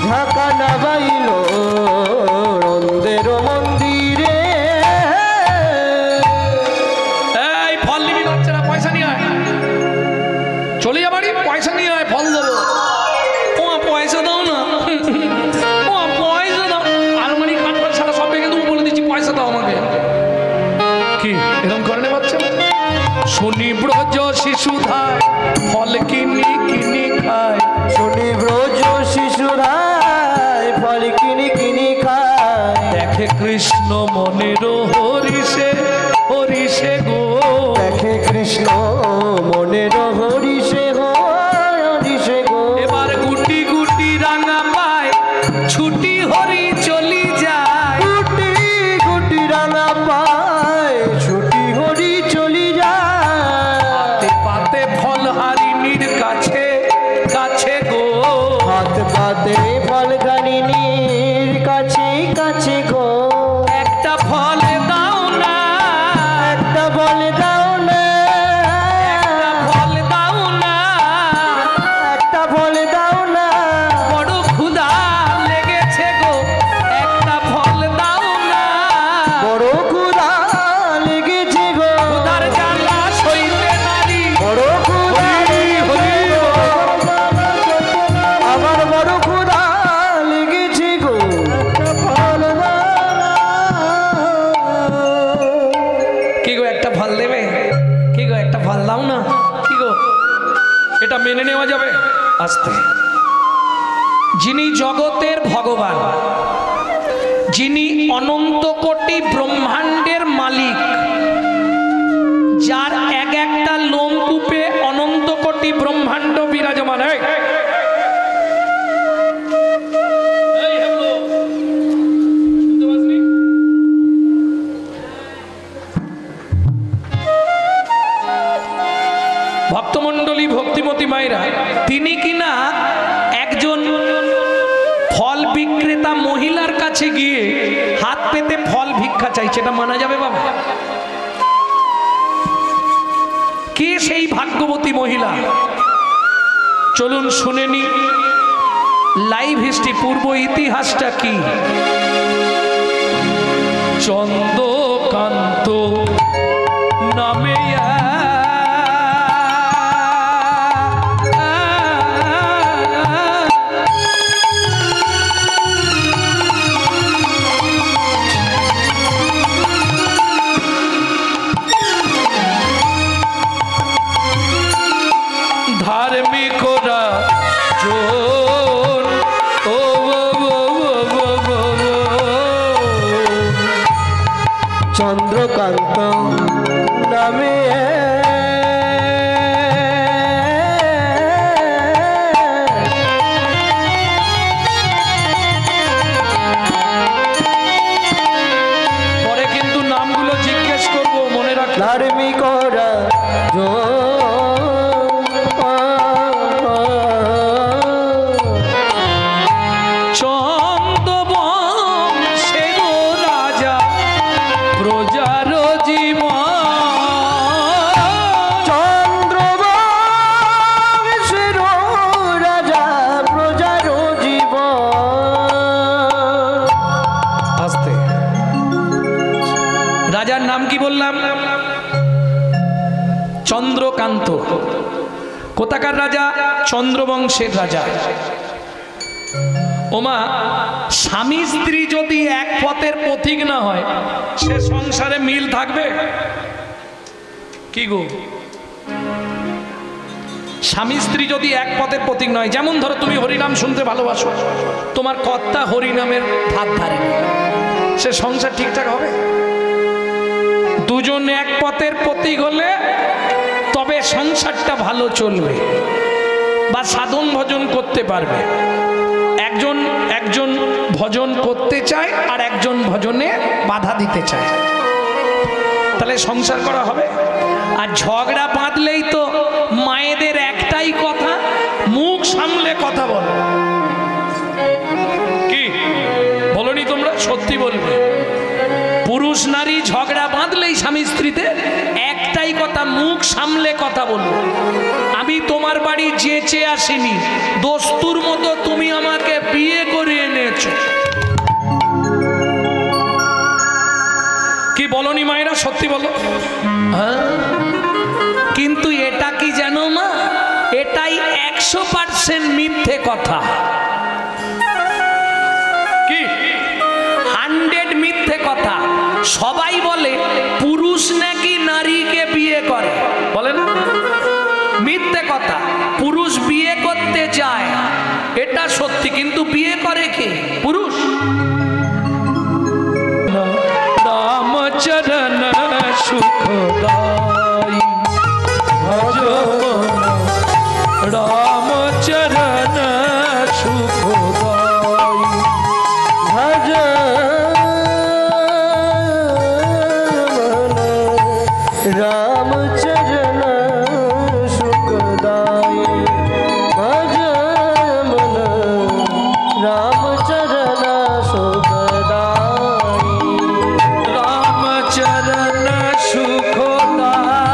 ঢাকা নাবাইল নন্দের মন্দিরে। এই ফল নিবি বাচ্চারা, পয়সা নিয়ে আয়, চলে যা বাড়ি, পয়সা নিয়ে আয়, ফল দেবো। ও পয়সা দাও না, ও পয়সা দাও। আলমারি কাঠ ফাট সারা সব ভেঙে দেবো, বলে দিচ্ছি পয়সা দাও আমাকে। কি এরকম করে নে বাচ্চা? শুনি ব্রজ শিশুধায় ফল কিনি কিনি খায়। শুনি ব্রজ শিশুরাই ফল কিনি কিনি খায়। দেখে কৃষ্ণ মনের হরিষে হরিষে গো। দেখে কৃষ্ণ মনের হরিষে গো, হরিষে গো। এবার গুটি গুটি রাঙা পায়, ছুটি হরি চলি যায়। গুটি গুটি রাঙা পায়, ছুটি হরি চলি যায়। পাতে পাতে ফল হারিনীর কাছে কাছে গো। হাত পাতে ফল গানিনীর কাছে কাছে গো। একটা ফল দাও না, একটা ফল দাও না, একটা ফল দাও না, একটা ফল দাও না। বড় ক্ষুধা লেগেছে গো, একটা ফল দাও না। বড় ক্ষুধা লেগেছে গো, ক্ষুধার জ্বালা সইতে নারী। বড় ক্ষুধা লেগেছে গো। আমার বড় ক্ষুধা লেগেছে গো, একটা ফল দাও না। কি গো একটা ফল দেবে? কি গো একটা ফল দাও না? কি গো এটা মেনে নেওয়া যাবে? আস্তে যিনি জগতের ভগবান, যিনি অনন্ত কোটি ব্রহ্মাণ্ডের মালিক, যার এক একটা লোমকূপে অনন্ত কোটি ব্রহ্মাণ্ড বিরাজমান। ভক্তমণ্ডলী, ভক্তিমতী মায়েরা, তিনি কিনা একজন ফল বিক্রেতা মহিলার কাছে গিয়ে হাত পেতে ফল ভিক্ষা চাইছে, এটা মানা যাবে বাবা? কে সেই ভাগ্যবতী মহিলা? চলুন শুনে নি লাইভ হিস্ট্রি, পূর্ব ইতিহাসটা কি। চন্দ্রকান্ত নামে ধার্মিকরা জোর ও চন্দ্রকান্ত নামে পরে কিন্তু নামগুলো জিজ্ঞেস করবো, মনে রাখ। ধার্মিকরা চন্দ্রবংশের রাজা প্রজার জীবন, চন্দ্রবংশের রাজা প্রজার জীবন। আস্তে, রাজার নাম কি বললাম? চন্দ্রকান্ত। কোথাকার রাজা? চন্দ্রবংশের রাজা। ওমা, স্বামী স্ত্রী যদি এক পথের পথিক না হয়, সে সংসারে মিল থাকবে কি গো? স্বামী স্ত্রী যদি এক পথের পথিক নয়, যেমন ধরো তুমি হরিনাম শুনতে ভালোবাসো, তোমার কর্তা হরিনামের ভাত ধারে, সে সংসার ঠিকঠাক হবে? দুজন এক পথের পথিক হলে তবে সংসারটা ভালো চলবে বা সাধন ভজন করতে পারবে। একজন ভজন করতে চায় আর একজন ভজনে বাধা দিতে চায়, তাহলে সংসার করা হবে? আর ঝগড়া বাঁধলেই তো মায়েদের একটাই কথা, মুখ সামলে কথা বলো। কি বলনি তোমরা? সত্যি বলবে। পুরুষ নারী ঝগড়া বাঁধলেই স্বামী স্ত্রীতে একটাই কথা, মুখ সামলে কথা বলবো। আমি তোমার বাড়ি যেচে আসিনি, দস্তুর মতো তুমি আমাকে বিয়ে করে এনেছো। কি বলনি মায়েরা? সত্যি বলো। হ্যাঁ, কিন্তু এটা কি জানো মা? এটাই 100% মিথ্যে কথা। কি 100 মিথ্যে কথা। সবাই বলে পুরুষ নাকি নারীকে বিয়ে করে, বলেন? মিথ্যে কথা। পুরুষ বিয়ে করতে যায়, এটা সত্যি, কিন্তু বিয়ে করে কে? পুরুষ। রামচরণ সুখদাই ভজন, রামচরণ সুখদাই ভজন, রামচরণ সুখদাই ভজন, রামচরণ সুখদাই। রামচরণ সুখদাই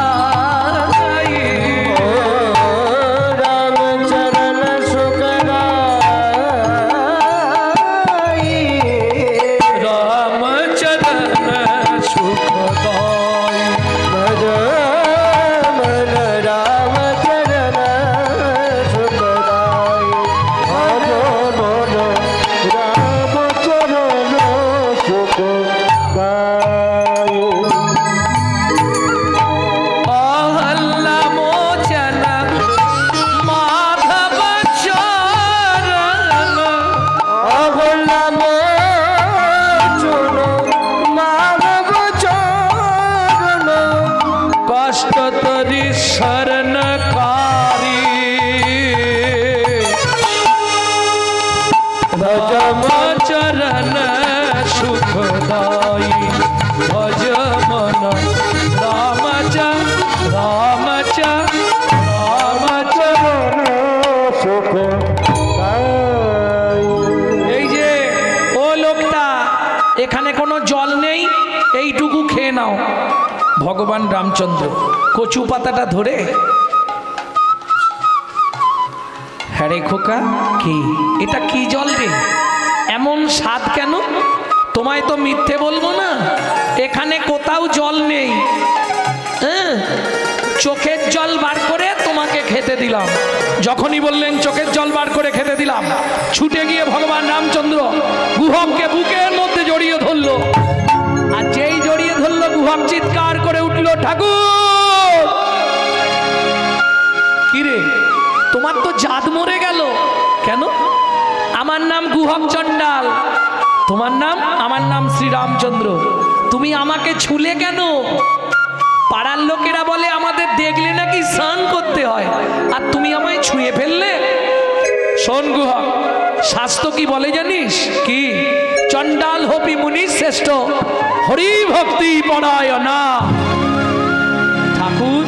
ভগবান রামচন্দ্র কচু পাতাটা ধরে, হ্যাঁ রে খোকা, কি এটা কি জল রে, এমন স্বাদ কেন? তোমায় তো মিথ্যে বলবো না, এখানে কোথাও জল নেই, হ্যাঁ চোখের জল বার করে তোমাকে খেতে দিলাম। যখনই বললেন চোখের জল বার করে খেতে দিলাম, ছুটে গিয়ে ভগবান রামচন্দ্র গুহককে বুকের মধ্যে জড়িয়ে ধরলো। আর যেই জড়িয়ে ধরলো, গুহক চিৎকার করে উঠল, ঠাকুর কিরে তোমার তো জাত মরে গেল কেন? আমার নাম গুহক চণ্ডাল, তোমার নাম? আমার নাম শ্রীরামচন্দ্র। তুমি আমাকে ছুলে কেন? পাড়ার লোকেরা বলে আমাদের দেখলে নাকি স্নান করতে হয়, আর তুমি আমায় ছুঁয়ে ফেললে। শোন গুহক, শাস্ত্র কি বলে জানিস? কি? চণ্ডাল হপি মুনি শ্রেষ্ঠ, হরি ভক্তি পরায়ণা। ঠাকুর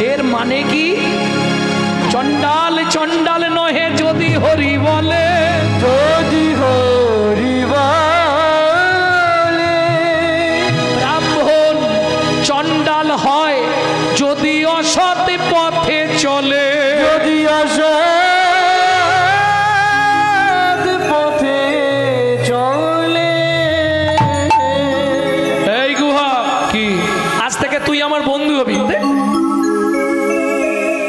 এর মানে কি? চণ্ডাল চণ্ডাল নহে যদি হরি বলে, যদি হরি বলে, ব্রাহ্মণ চণ্ডাল হয় যদি অসৎ পথে চলে, যদি অসৎ পথে চলে। এই গুহা কি, আজ থেকে তুই আমার বন্ধু হবি।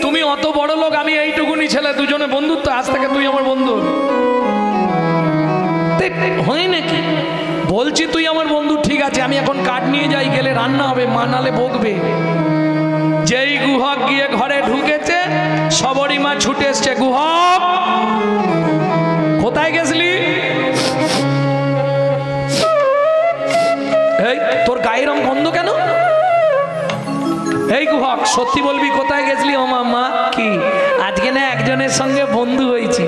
তুমি অত বড় লোক, আমি এইটুকুনি ছেলে, দুজনে বন্ধুত্ব, আজ থেকে তুই আমার বন্ধু হবি। হয় নাকি? বলছি তুই আমার বন্ধু, ঠিক আছে, আমি এখন কাঠ নিয়ে যাই, গেলে রান্না হবে, মা নালে বকবে। যেই গুহক গিয়ে ঘরে ঢুকেছে, সবরই মা ছুটে এসছে, গুহক কোথায় গেছিলি? এই তোর গায়ের রং গন্ধ কেন? এই গুহক সত্যি বলবি, কোথায় গেছিলি? ও মা, কি আজকে না একজনের সঙ্গে বন্ধু হয়েছি।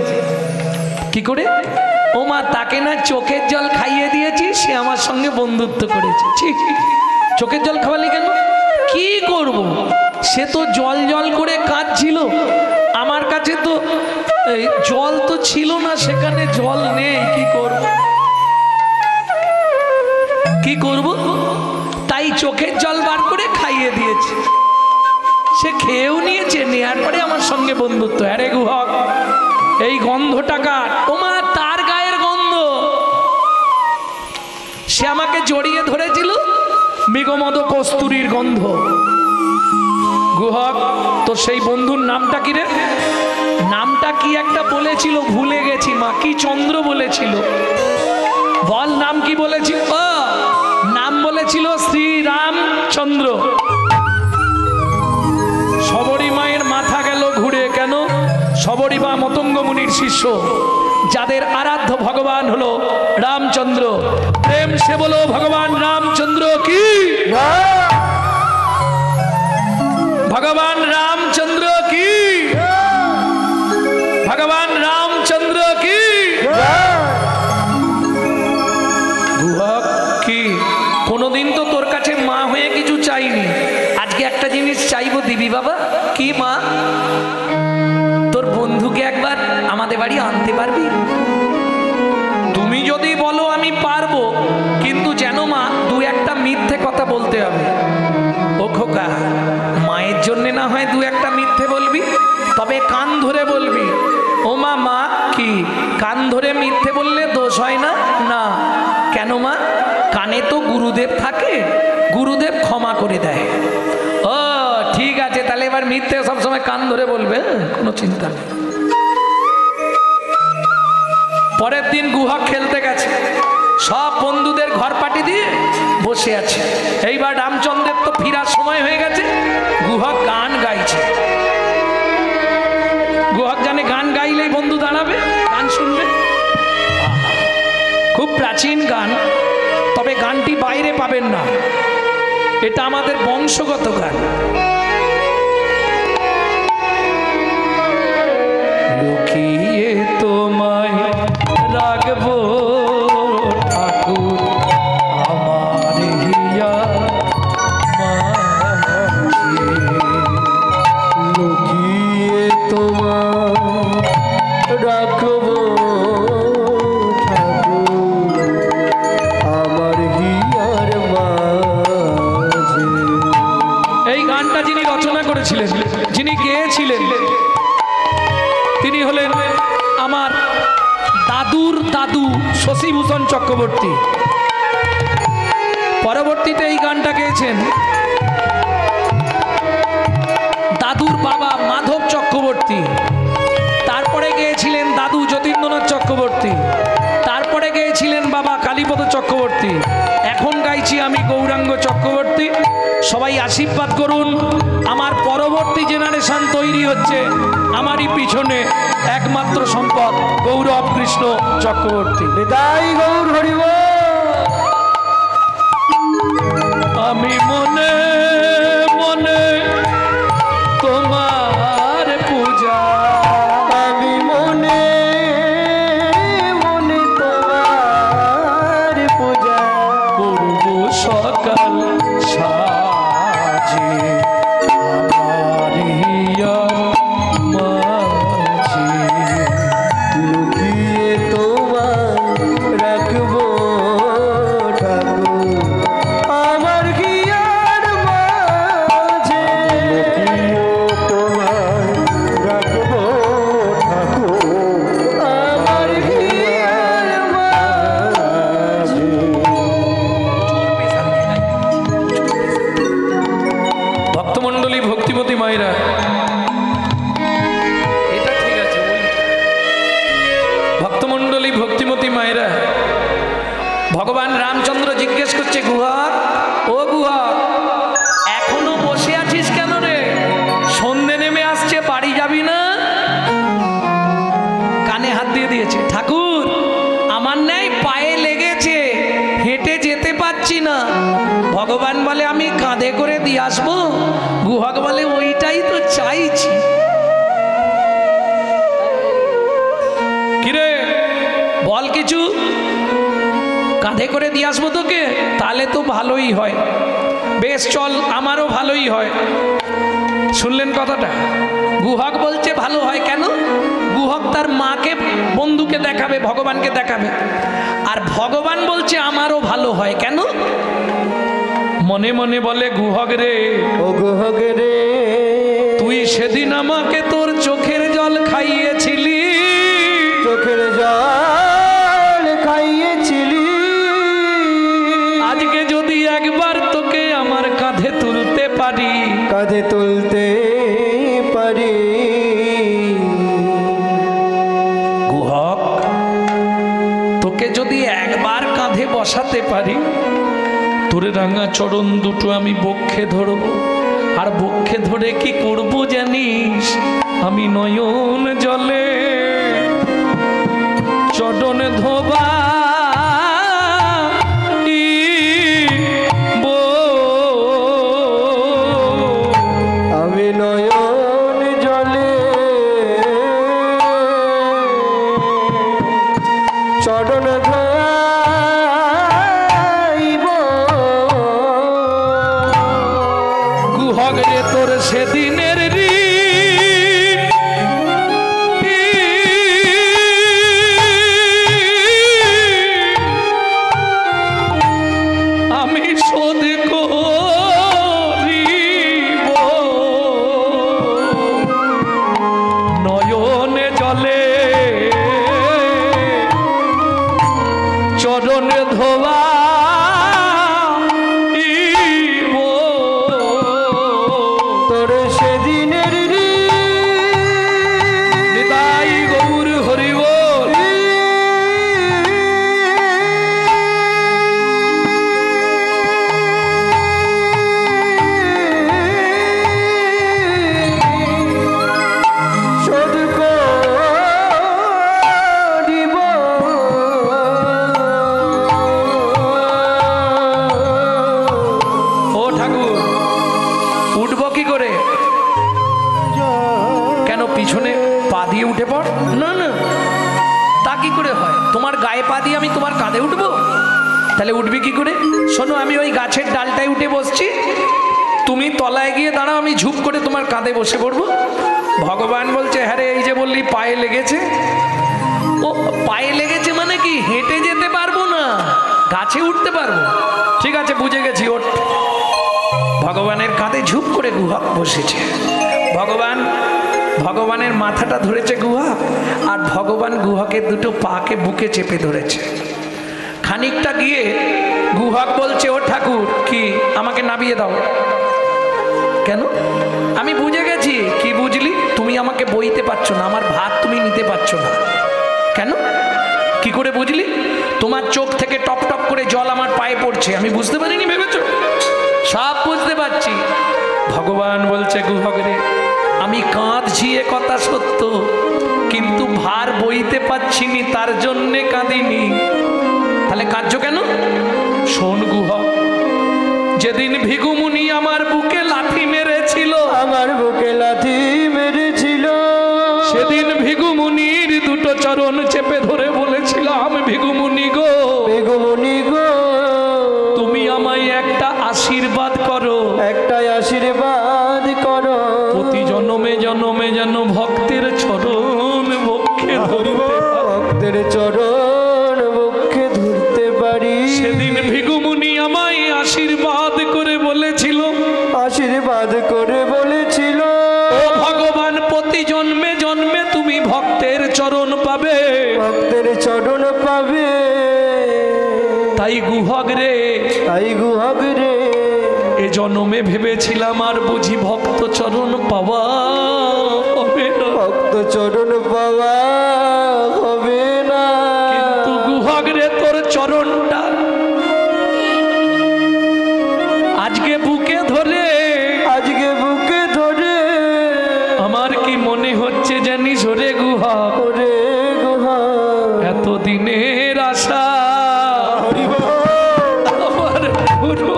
কি করে? ও মা, তাকে না চোখের জল খাইয়ে দিয়েছি, সে আমার সঙ্গে বন্ধুত্ব করেছে। ঠিক, চোখের জল খাওয়ালি কেন? কি করব, সে তো জল জল করে কাঁদছিল, আমার কাছে তো এই জল তো ছিল না, সেখানে জল নেই, কি করব? কি করব? তাই চোখের জল বার করে খাইয়ে দিয়েছে, সে খেয়েও নিয়েছে, নেওয়ার পরে আমার সঙ্গে বন্ধুত্ব। আরে গুহক, এই গন্ধটা কার? ও মা, তার গায়ের গন্ধ। সে আমাকে জড়িয়ে ধরেছিল, মৃগমদ কস্তুরীর গন্ধ। গুহক, তো সেই বন্ধুর নামটা কি রে? নামটা কি একটা বলেছিল, ভুলে গেছি মা, কি চন্দ্র বলেছিল, বল নাম কি বলেছিল? নাম বলেছিল শ্রীরামচন্দ্র। সবরী মায়ের মাথা গেল ঘুরে, কেন? সবরী মা মতঙ্গ মুনির শিষ্য, যাদের আরাধ্য ভগবান হলো রামচন্দ্র। প্রেম সে বলো ভগবান রামচন্দ্র কি, ভগবান রামচন্দ্র কি, ভগবান রামচন্দ্র কি। গুহক কি, কোনোদিন তো তোর কাছে মা হয়ে কিছু চাইনি, আজকে একটা জিনিস চাইবো, দিবি বাবা? কি মা? তোর বন্ধুকে একবার আমাদের বাড়ি আনতে পারবি? তুমি যদি বলো আমি পারবো, কিন্তু যেন মা দু একটা মিথ্যে কথা বলতে হবে। ও খোকা, মায়ের জন্যে না হয় দু একটা মিথ্যে বলবি, তবে কান ধরে বলবি। ও মা, মা কি, কান ধরে মিথ্যে বললে দোষ হয় না? না। কেন মা? কানে তো গুরুদেব থাকে, গুরুদেব ক্ষমা করে দেয়। ও ঠিক আছে, তাহলে এবার মিথ্যে সবসময় কান ধরে বলবে, কোনো চিন্তা নেই। পরের দিন গুহা খেলতে গেছে, সব বন্ধুদের ঘর পাটি দিয়ে বসে আছে। এইবার রামচন্দ্রের তো ফিরার সময় হয়ে গেছে, গুহা গান গাইছে। গুহা জানে গান গাইলেই বন্ধু দাঁড়াবে, গান শুনবে। খুব প্রাচীন গান, তবে গানটি বাইরে পাবেন না, এটা আমাদের বংশগত গান। লুকিয়ে তোমায় রাখবো ঠাকুর আমার হিয়া মাঝে, লুকিয়ে তোমায় রাখবো ঠাকুর আমার হিয়ার মাঝে। গেয়েছিলেন তিনি হলেন আমার দাদুর দাদু শশীভূষণ চক্রবর্তী। পরবর্তীতে এই গানটা গেয়েছেন দাদুর বাবা মাধব চক্রবর্তী, তারপরে গেয়েছিলেন দাদু যতীন্দ্রনাথ চক্রবর্তী, তারপরে গেয়েছিলেন বাবা কালীপদ চক্রবর্তী, এখন গাইছি আমি গৌরাঙ্গ চক্রবর্তী। সবাই আশীর্বাদ করুন, আমার পরবর্তী জেনারেশন তৈরি হচ্ছে, আমারই পিছনে একমাত্র সম্পদ গৌরব কৃষ্ণ চক্রবর্তী। নিতাই গৌর হরি বল। আমি মনে মনে তোমার পূজা, আমি মনে মনে তোমার পূজা করব সকাল সাজে আমারিয়া মাঝে, লুকিয়ে তোমার রাখবো ঠাকুর আমার গিয়ার মাঝে, লুকিয়ে তোমার রাখবো ঠাকুর আমার গিয়ার মাঝে। ভক্তমণ্ডলী ভক্তিমতী মায়েরা, এটা ঠিক আছে। ভক্তমণ্ডলী ভক্তিমতী মায়েরা, ভগবান রামচন্দ্র জিজ্ঞেস করছে গুহা, ও গুহা এখনো বসে আছিস কেন রে? সন্ধে নেমে আসছে, বাড়ি যাবি না? কানে হাত দিয়ে দিয়েছে, ঠাকুর আমার ন্যায় পায়ে লেগেছে, হেঁটে যেতে পারছি না। ভগবান বলে আমি কাঁধে করে দিয়ে আসবো? গুহক বলে ওইটাই তো চাইছি। কিরে বল কিছু, কাঁধে করে দিয়ে আসবো তোকে? তাহলে তো ভালোই হয়, বেশ চল, আমারও ভালোই হয়। শুনলেন কথাটা? গুহক বলছে ভালো হয় কেন? গুহক তার মাকে বন্ধুকে দেখাবে, ভগবানকে দেখাবে, আর ভগবান বলছে আমারও ভালো হয় কেন? মনে মনে বলে গুহক রে, ও গুহক রে, তুই সেদিন আমাকে তোর চোখের জল খাইয়েছিলি, চোখের জল খাইয়েছিলি, আজকে যদি একবার তোকে আমার কাঁধে তুলতে পারি, কাঁধে তুলতে পারি। গুহক তোকে যদি একবার কাঁধে বসাতে পারি, তোর রাঙা চরণ দুটো আমি বক্ষে ধরব, আর বক্ষে ধরে কি করব জানিস? আমি নয়ন জলে চরণ ধোবা আমি নয়ন জলে চরণ ধোয়াইব। গুহক রে তোর সেদিনের আমি শোধ করিব, নয়নে জলে চরণ ধোয়া তোর সেদিনের নিতাই গৌর হরি বল। শোধ করিব। ও ঠাকুর উঠবো কি করে? কেন পিছনে পা দিয়ে উঠে পড়? না না, তা কি করে হয়? তোমার গায়ে পা দিয়ে আমি তোমার কাঁধে উঠবো? তাহলে উঠবি কি করে? শোনো, আমি ওই গাছের ডালটায় উঠে বসছি, তুমি তলায় গিয়ে দাঁড়াও, আমি ঝুপ করে তোমার কাঁধে বসে পড়বো। ভগবান বলছে হ্যাঁ রে, এই যে বললি পায়ে লেগেছে। ও পায়ে লেগেছে মানে কি? হেঁটে যেতে পারবো না, গাছে উঠতে পারবো। ঠিক আছে বুঝে গেছি, ওঠ। ভগবানের কাঁধে ঝুপ করে গুহক বসেছে। ভগবানের মাথাটা ধরেছে গুহা, আর ভগবান গুহকের দুটো পাকে বুকে চেপে ধরেছে। খানিকটা গিয়ে গুহক বলছে, ও ঠাকুর, কি আমাকে নামিয়ে দাও। কেন? আমি বুঝে গেছি। কি বুঝলি? তুমি আমাকে বইতে পারছো না, আমার ভাত তুমি নিতে পারছো না। কেন? কি করে বুঝলি? তোমার চোখ থেকে টপ টপ করে জল আমার পায়ে পড়ছে, আমি বুঝতে পারিনি ভেবেছো? সব বুঝতে পারছি। ভগবান বলছে, গুহক রে, আমি কাঁদছি এ কথা সত্য, কিন্তু ভার বইতে পারছিনি, তার জন্যে কাঁদিনি। তাহলে কাঁদছো কেন? শোন গুহক, যেদিন ভিগুমুনি আমার বুকে লাথি মেরেছিল, আমার বুকে লাথি মেরেছিল, সেদিন ভিগুমুনির দুটো চরণ চেপে ধরে বলেছিলাম, ভিগুমুনি গো, বেগমনি গো, তুমি আমায় একটা আশীর্বাদ করো, একটাই আশীর্বাদ করো, প্রতি জনমে জনমে যেন ভক্তের চরণ বক্ষে ধরতে পারি। ভক্তের চরণ বক্ষে ধরতে পারি। সেদিন ভিগুমুনি আমায় আশীর্বাদ করে বলেছিল, আশীর্বাদ করে বলেছিল, ও ভগবান, প্রতি জন্মে জন্মে তুমি ভক্তের চরণ পাবে। ভক্তের চরণ পাবে। তাই গুহক রে, তাই গুহক রে, এ জন্মে ভেবেছিলাম আর বুঝি ভক্ত চরণ পাওয়া হবে না। ভক্ত চরণ পাওয়া হবে না। কিন্তু গুহক রে, তোর চরণটা আজকে বুকে ধরে, আজকে বুকে ধরে আমার কি মনে হচ্ছে জানিস রে গুহক, ওরে গুহা, এতদিনের আশা আমার পুরো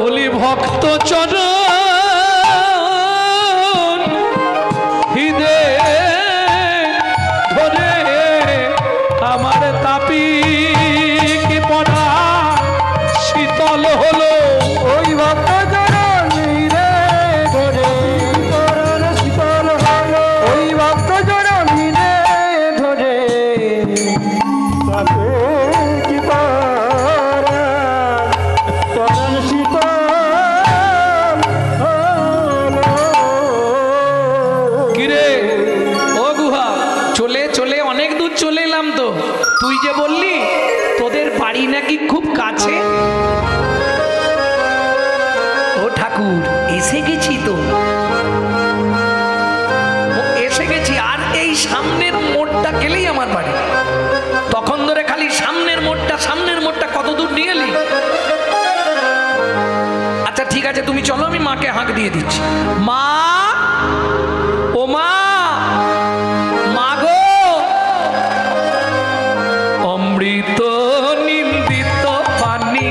বলি ভক্ত চরণ হৃদে ধরে আমার তাপি কি পড়া শীতল হলো। ওই ভক্ত চরণ রে ধরে চরণ শীতল হলো, ওই ভক্ত চরণ রে ধরে তাতে কি পারা চরণ শীতল হলো। কিরে ও গুহা, চলে চলে অনেক দূর চলে এলাম তো। তুই যে বললি তোদের বাড়ি নাকি খুব কাছে। ও ঠাকুর, এসে গেছি তো, এসে গেছি। আর এই সামনের মোড়টা গেলেই আমার বাড়ি। তখন ধরে খালি সামনের মোড়টা কত দূর নিয়ে এলি? আচ্ছা ঠিক আছে, তুমি চলো, আমি মাকে হাঁক দিয়ে দিচ্ছি। মা, ও মা, মা গো, অমৃত নিন্দিত পানি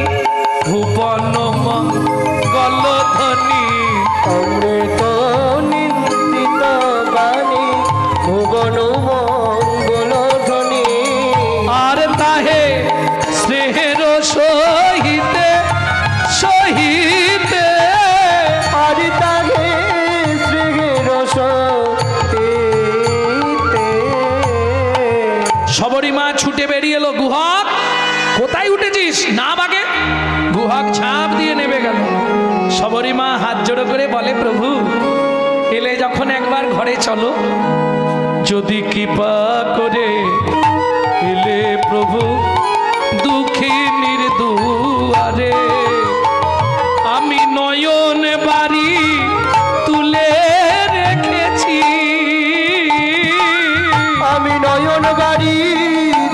ভুবন মঙ্গলধ্বনি, অমৃত নিন্দিত বাণী ভুবন মঙ্গল ধ্বনি, আর তাহে স্নেহের সহিতে সহিতে, আর তাহে শ্রীর সহিতে। সবরী মা ছুটে বেরিয়ে এলো। গুহক, কোথায় উঠেছিস? না বাগে। গুহক ছাপ দিয়ে নেমে গেল। সবরী মা হাত জোড়ো করে বলে, প্রভু, এলে যখন একবার ঘরে চলো, যদি কৃপা করে এলে প্রভু দুঃখিনীর দুয়ারে, আমি নয়ন বাড়ি তুলে রেখেছি, আমি নয়ন বাড়ি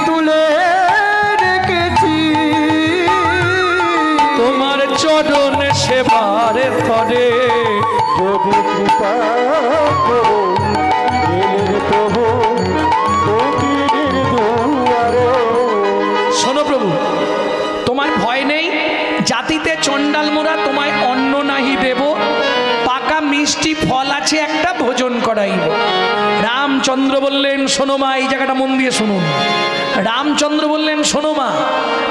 তুলে রেখেছি, তোমার চরণ সেবার তরে, যদি কৃপা করো এলে প্রভু ফকিরের দুয়ারে। শোনো প্রভু, তোমার ভয় নেই, জাতিতে চণ্ডাল মোরা তোমায় অন্ন নাহি দেব, পাকা মিষ্টি ফল আছে একটা, ভোজন করাইব। রামচন্দ্র বললেন, শোনো মা, এই জায়গাটা মন দিয়ে শুনুন। রামচন্দ্র বললেন, শোনো মা,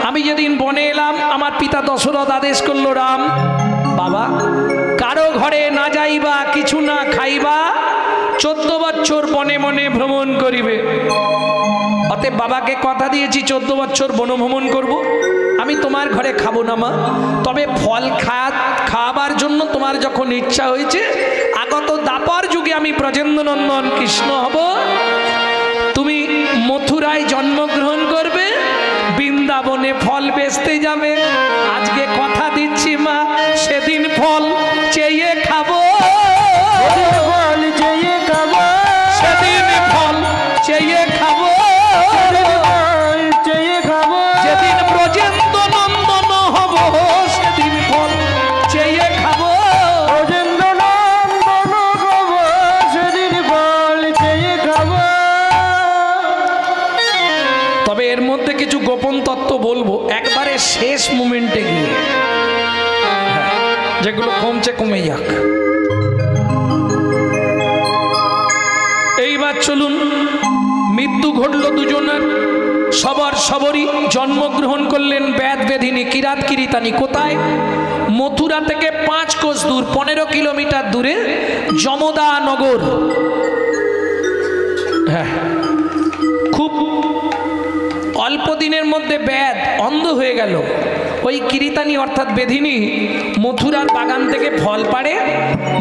আমি যেদিন বনে এলাম, আমার পিতা দশরথ আদেশ করলো, রাম বাবা, কারো ঘরে না যাইবা, কিছু না খাইবা, 14 বছর বনে বনে ভ্রমণ করিবে। অতএব বাবাকে কথা দিয়েছি 14 বছর বনভ্রমণ করব। আমি তোমার ঘরে খাবো না মা, তবে ফল খাওয়াবার জন্য তোমার যখন ইচ্ছা হয়েছে, আগত দাপর যুগে আমি ব্রজেন্দ্রনন্দন কৃষ্ণ হব, তুমি মথুরায় জন্মগ্রহণ করবে, বৃন্দাবনে ফল বেচতে যাবে। আজকে কথা দিচ্ছি মা, সেদিন ফল চেয়ে খাবো, ফল চেয়ে খাবো, সেদিন ফল চেয়ে খাবো, ফল চেয়ে খাবো, যেদিন ব্রজেন্দ্র নন্দন হব, সেদিন ফল চেয়ে খাবো। ব্রজেন্দ্র নন্দন হব, সেদিন ফল চেয়ে খাবো। তবে এর মধ্যে কিছু গোপন তত্ত্ব বলবো একবারে শেষ মোমেন্টে গিয়ে, যেগুলো কমছে কমে যাক। এইবার চলুন, মৃত্যু ঘটল দুজনের, সবরই জন্মগ্রহণ করলেন ব্যাদ বেধিনী কিরাত কিরিতানি। কোথায়? মথুরা থেকে 5 কোষ দূর, 15 কিলোমিটার দূরে যমদা নগর। হ্যাঁ, খুব অল্প দিনের মধ্যে ব্যাদ অন্ধ হয়ে গেল। ওই কিরিতানি অর্থাৎ বেধিনী মথুরার বাগান থেকে ফল পাড়ে,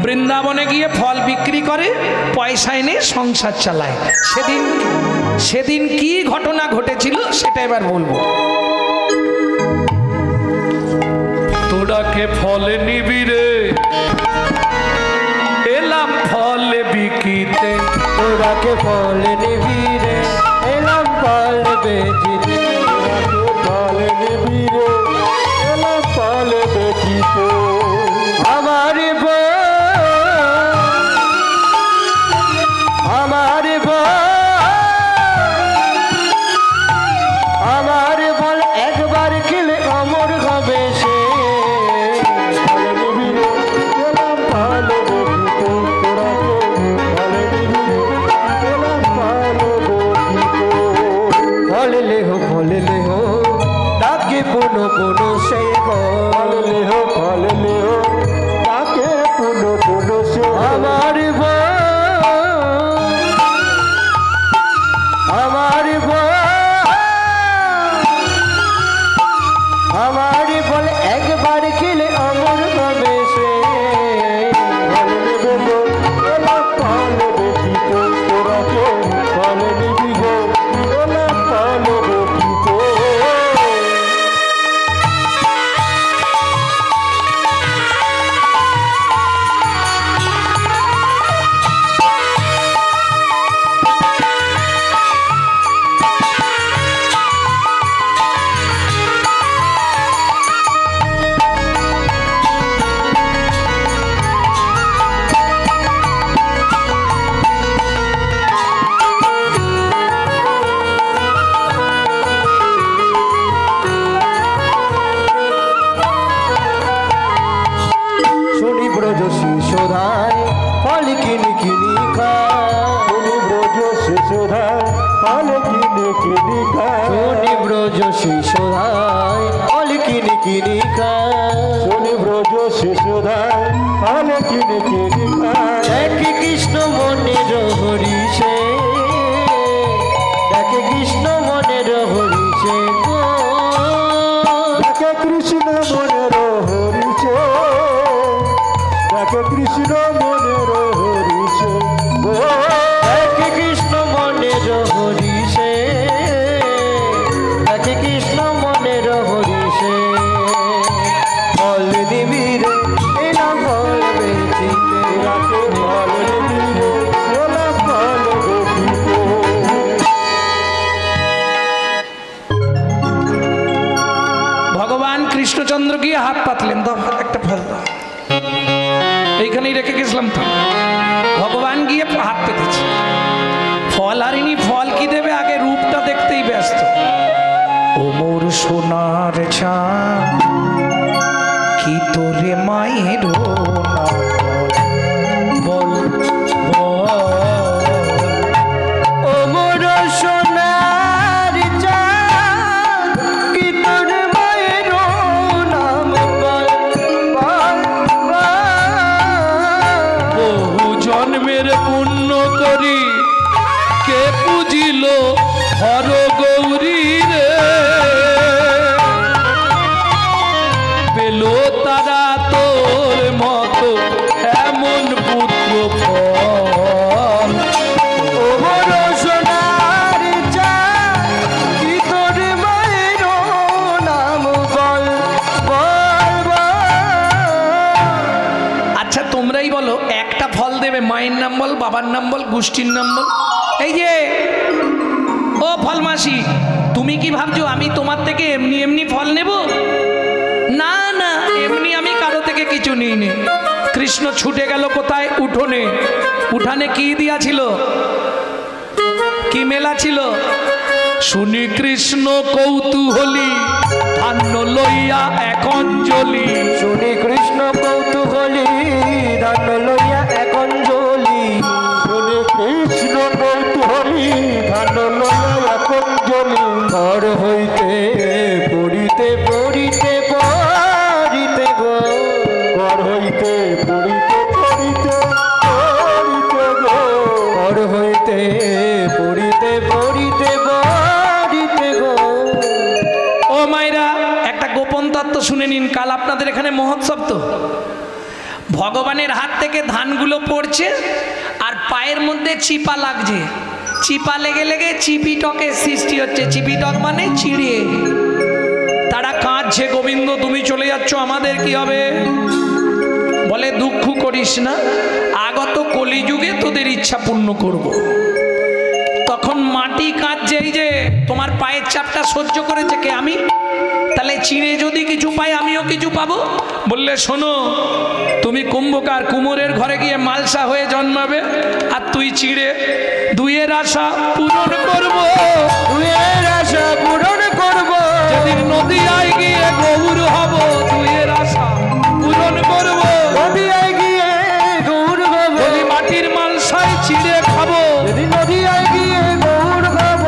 বৃন্দাবনে গিয়ে ফল বিক্রি করে, পয়সা এনে সংসার চালায়। সেদিন কি ঘটনা ঘটেছিল সেটা এবার বলবো। তোরাকে ফল নিবি রে, এলাম ফল বিকিতে, তোরাকে ফল নিবি রে, এলাম ফল বেচিতে, ফল নিবি রে, এলাম ফল বেচিতে। আমার বল একবার খেলে অমর হবে সে, ফল নিবি রে, এলাম ফল বেচিতে, তোরাকে ফল নিবি রে, এলাম ফল বেচিতে। ফল লেহ তাকে পুনো সে ফল লেহ তাকে পুনো সে। আমার বল একবার খেলে অমর হবে সে, ফল নেবে গো, এলাম ফল বেচিতে, তোরাকে ফল নিবি গো, এলাম ফল বেচিতে। শনি ব্রজ শিশোধায় ফল কিনি খায়, শনি ব্রজ শিশোধায় ফল কিনি খায়, শনি ব্রজ শিশোধায় ফল কিনি খায়, শনি ব্রজ শিশোধায় ফল কিনি খায়। দেখে কৃষ্ণ মনের হরিষে, দেখে কৃষ্ণ মনের হরিষে গো, দেখে কৃষ্ণ মনের হরিষে, দেখে কৃষ্ণ মনের হরিষে গো, দেখে কৃষ্ণ মনের হরিষে, দেখে কৃষ্ণ মনের হরিষে। ফল নিবি রে, এলাম ফল বেচিতে, রাখে ফল নিবি রে, এলাম ফল বেচিতে। ভগবান কৃষ্ণচন্দ্র গিয়ে হাত পাতলেন, দাও একটা ফল দাও, এইখানেই রেখে গেছিলাম তো। ভগবান গিয়ে হাত পেতেছে, ফল হারিনি, ফল কি দেবে, আগে রূপটা দেখতেই ব্যস্ত। ও মোর সোনার চাঁদ, কি তোরে মায়ের বল ও মোর সোনার চাঁদ, কি তোর মায়ের নাম বল, বহু জন্মের পুণ্য করি কে পুজিল হর গৌরী রে, দেবে, মায়ের নাম বল, বাবার নাম বল, গোষ্ঠীর নাম বল। এই যে ও ফলমাসি, তুমি কি ভাবছো আমি তোমার থেকে এমনি এমনি ফল নেব? না না, এমনি আমি কারো থেকে কিছু নিইনি। কৃষ্ণ ছুটে গেল কোথায়? উঠোনে। উঠানে কি দিয়াছিল? কি মেলা ছিল? শুনি কৃষ্ণ কৌতূহলী, ধান্য লইয়া এক অঞ্জলি। শুনি কৃষ্ণ কৌতূহলী, ধান্য লইয়া এক অঞ্জলি। শুনি কৃষ্ণ কৌতূহলী, ধান্য লইয়া এক অঞ্জলি। ঘর হইতে পড়িতে পড়িতে পড়িতে গো, ঘর হইতে পড়িতে পড়িতে পড়িতে গো, ঘর হইতে পড়িতে পড়িতে পড়িতে গো। ও মায়েরা, একটা গোপন তত্ত্ব শুনে নিন। কাল আপনাদের এখানে মহোৎসব তো, ভগবানের হাত থেকে ধানগুলো পড়ছে আর পায়ের মধ্যে চিপা লাগছে। চিপা লেগে লেগে চিপিটকের সৃষ্টি হচ্ছে। চিপিটক মানে চিড়ে। তারা কাঁদছে, গোবিন্দ তুমি চলে যাচ্ছ, আমাদের কি হবে? বলে দুঃখ করিস না, আগত কলিযুগে তোদের ইচ্ছা পূর্ণ করব। তখন মাটি কাঁদছে, এই যে তোমার পায়ের চাপটা সহ্য করেছে কে? আমি। তাহলে চিড়ে যদি কিছু পাই আমিও কিছু পাবো। বললে শোনো, তুমি কুম্ভকার, কুমোরের ঘরে গিয়ে মালসা হয়ে জন্মাবে, আর তুই চিড়ে। দুইয়ের আশা পূরণ করব, দুয়ের আশা পূরণ করব। যেদিন নদীয়ায় গিয়ে গৌর হব, দুইয়ের আশা পূরণ করব। নদীয়ায় গিয়ে গৌর হব, বলি মাটির মালসায় চিড়ে খাবো। যেদিন নদীয়ায় গিয়ে গৌর হব,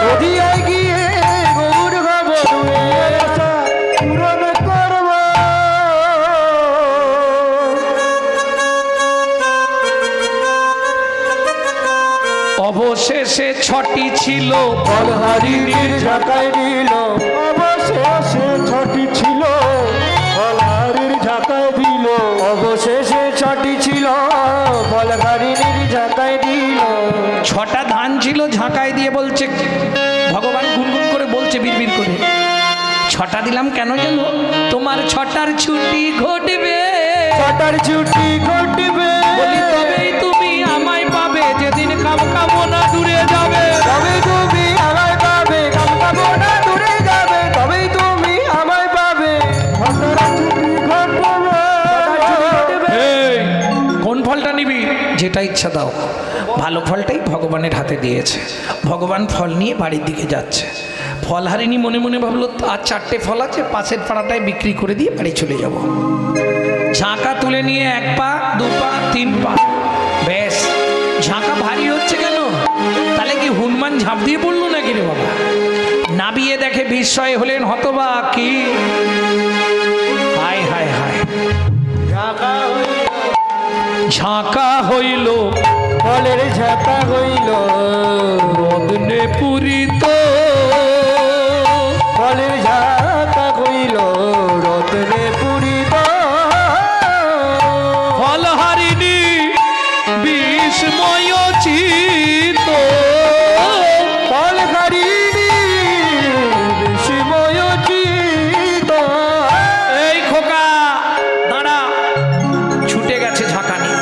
নদীয়ায় গিয়ে গৌর হব। দুয়ের আশা পূরণ করব। অবশেষে ছটি ছিল ফলহারিণীর ঝাঁকায় দিল, অবশেষে ছটি ছিল ফলহারির ঝাঁকায় দিল। অবশেষে ছটি ছিল ফলহারিণীর ঝাঁকায় দিল। ছটা ধান ছিল ঝাঁকায় দিয়ে, বলছে ভগবান গুনগুন করে বলছে বিড়বিড় করে, ছটা দিলাম কেন জানো? তোমার ছটার ছুটি ঘটবে। ছটার ছুটি ঘটবে, বলি তবেই তুমি আমায় পাবে, যেদিন কাম কামনা দূরে যাবে। তবে তুমি আমায় পাবে, কাম কামনা দূরে যাবে। তবেই তুমি আমায় পাবে। ছটার ছুটি ঘটবে, এই, কোন ফলটা নিবি? যেটা ইচ্ছা দাও। ভালো ফলটাই ভগবানের হাতে দিয়েছে। ভগবান ফল নিয়ে বাড়ির দিকে যাচ্ছে। ফলহারিণী মনে মনে ভাবলো আর চারটে ফল আছে, পাশের পাড়াটায় বিক্রি করে দিয়ে বাড়ি চলে যাব। ঝাঁকা তুলে নিয়ে 1 পা 2 পা 3 পা, বেশ। ঝাঁকা ভারী হচ্ছে কেন? তাহলে কি হনুমান ঝাঁপ দিয়ে পড়লো নাকি রে বাবা? নাবিয়ে দেখে বিস্ময় হলেন হতবাক। কি হায় হায় হায়, ঝাঁকা হইল, ফলের ঝাঁকা হইল, রত্নে পুরিত। ফলের ঝাঁকা হইল, রত্নে পুরিত। ফলহারিণী বিস্ময় চিত, ফলহারিণী বিস্ময় চিত। এই খোকা দাঁড়া, ছুটে গেছে ঝাঁকা নিয়ে।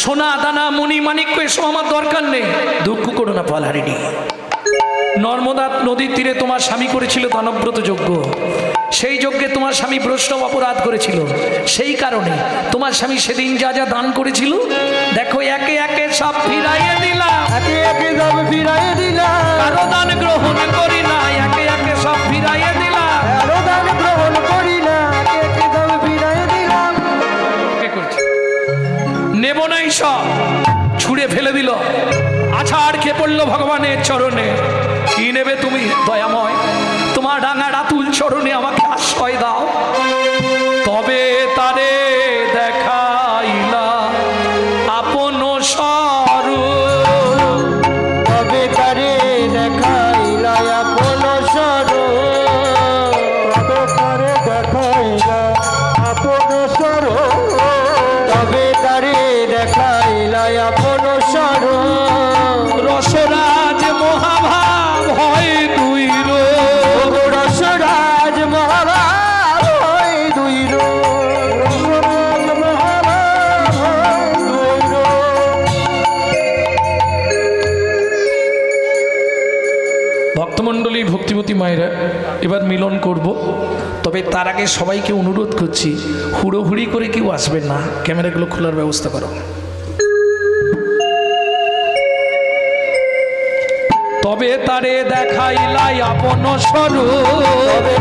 সোনা দানা মণি মাণিক্য এসব আমার দরকার নেই, দুঃখ করো না ফলহারিণী। নর্মদা নদীর তীরে তোমার স্বামী করেছিল দানব্রত যজ্ঞ। সেই যজ্ঞে তোমার স্বামী বৈষ্ণব অপরাধ করেছিল। সেই কারণে তোমার স্বামী সেদিন যা যা দান করেছিল, দেখো একে একে সব ফিরাইয়ে দিলাম। একে একে সব ফিরাইয়ে দিলাম, কারো দান গ্রহণ করি না, একে একে সব ফিরাইয়ে দিলাম। কারো দান গ্রহণ করি না, একে একে সব ফিরাইয়ে দিলাম। নেব নাই, সব ছুঁড়ে ফেলে দিল। আছাড় খেয়ে পড়লো ভগবানের চরণে। কি নেবে তুমি দয়াময়? তোমার ডাঙা রাতুল চরণে আমাকে আশ্রয় দাও। তবে তারে দেখাইলা আপন স্বরূপ, তবে তারে দেখাইলা আপন স্বরূপ। তবে তারে দেখাইলা আপন স্বরূপ। তবে তারে দেখাইলা আপন স্বরূপ। রসরাজ মহাভাব হয় দুই রূপ, রসরাজ মহাভাব হয় দুই রূপ। রসরাজ মহাভাব যুবতী মায়েরা এবার মিলন করব, তবে তার আগে সবাইকে অনুরোধ করছি হুড়োহুড়ি করে কেউ আসবেন না, ক্যামেরাগুলো খোলার ব্যবস্থা করো। তবে তারে দেখাইলাই আপন স্বরূপ, তবে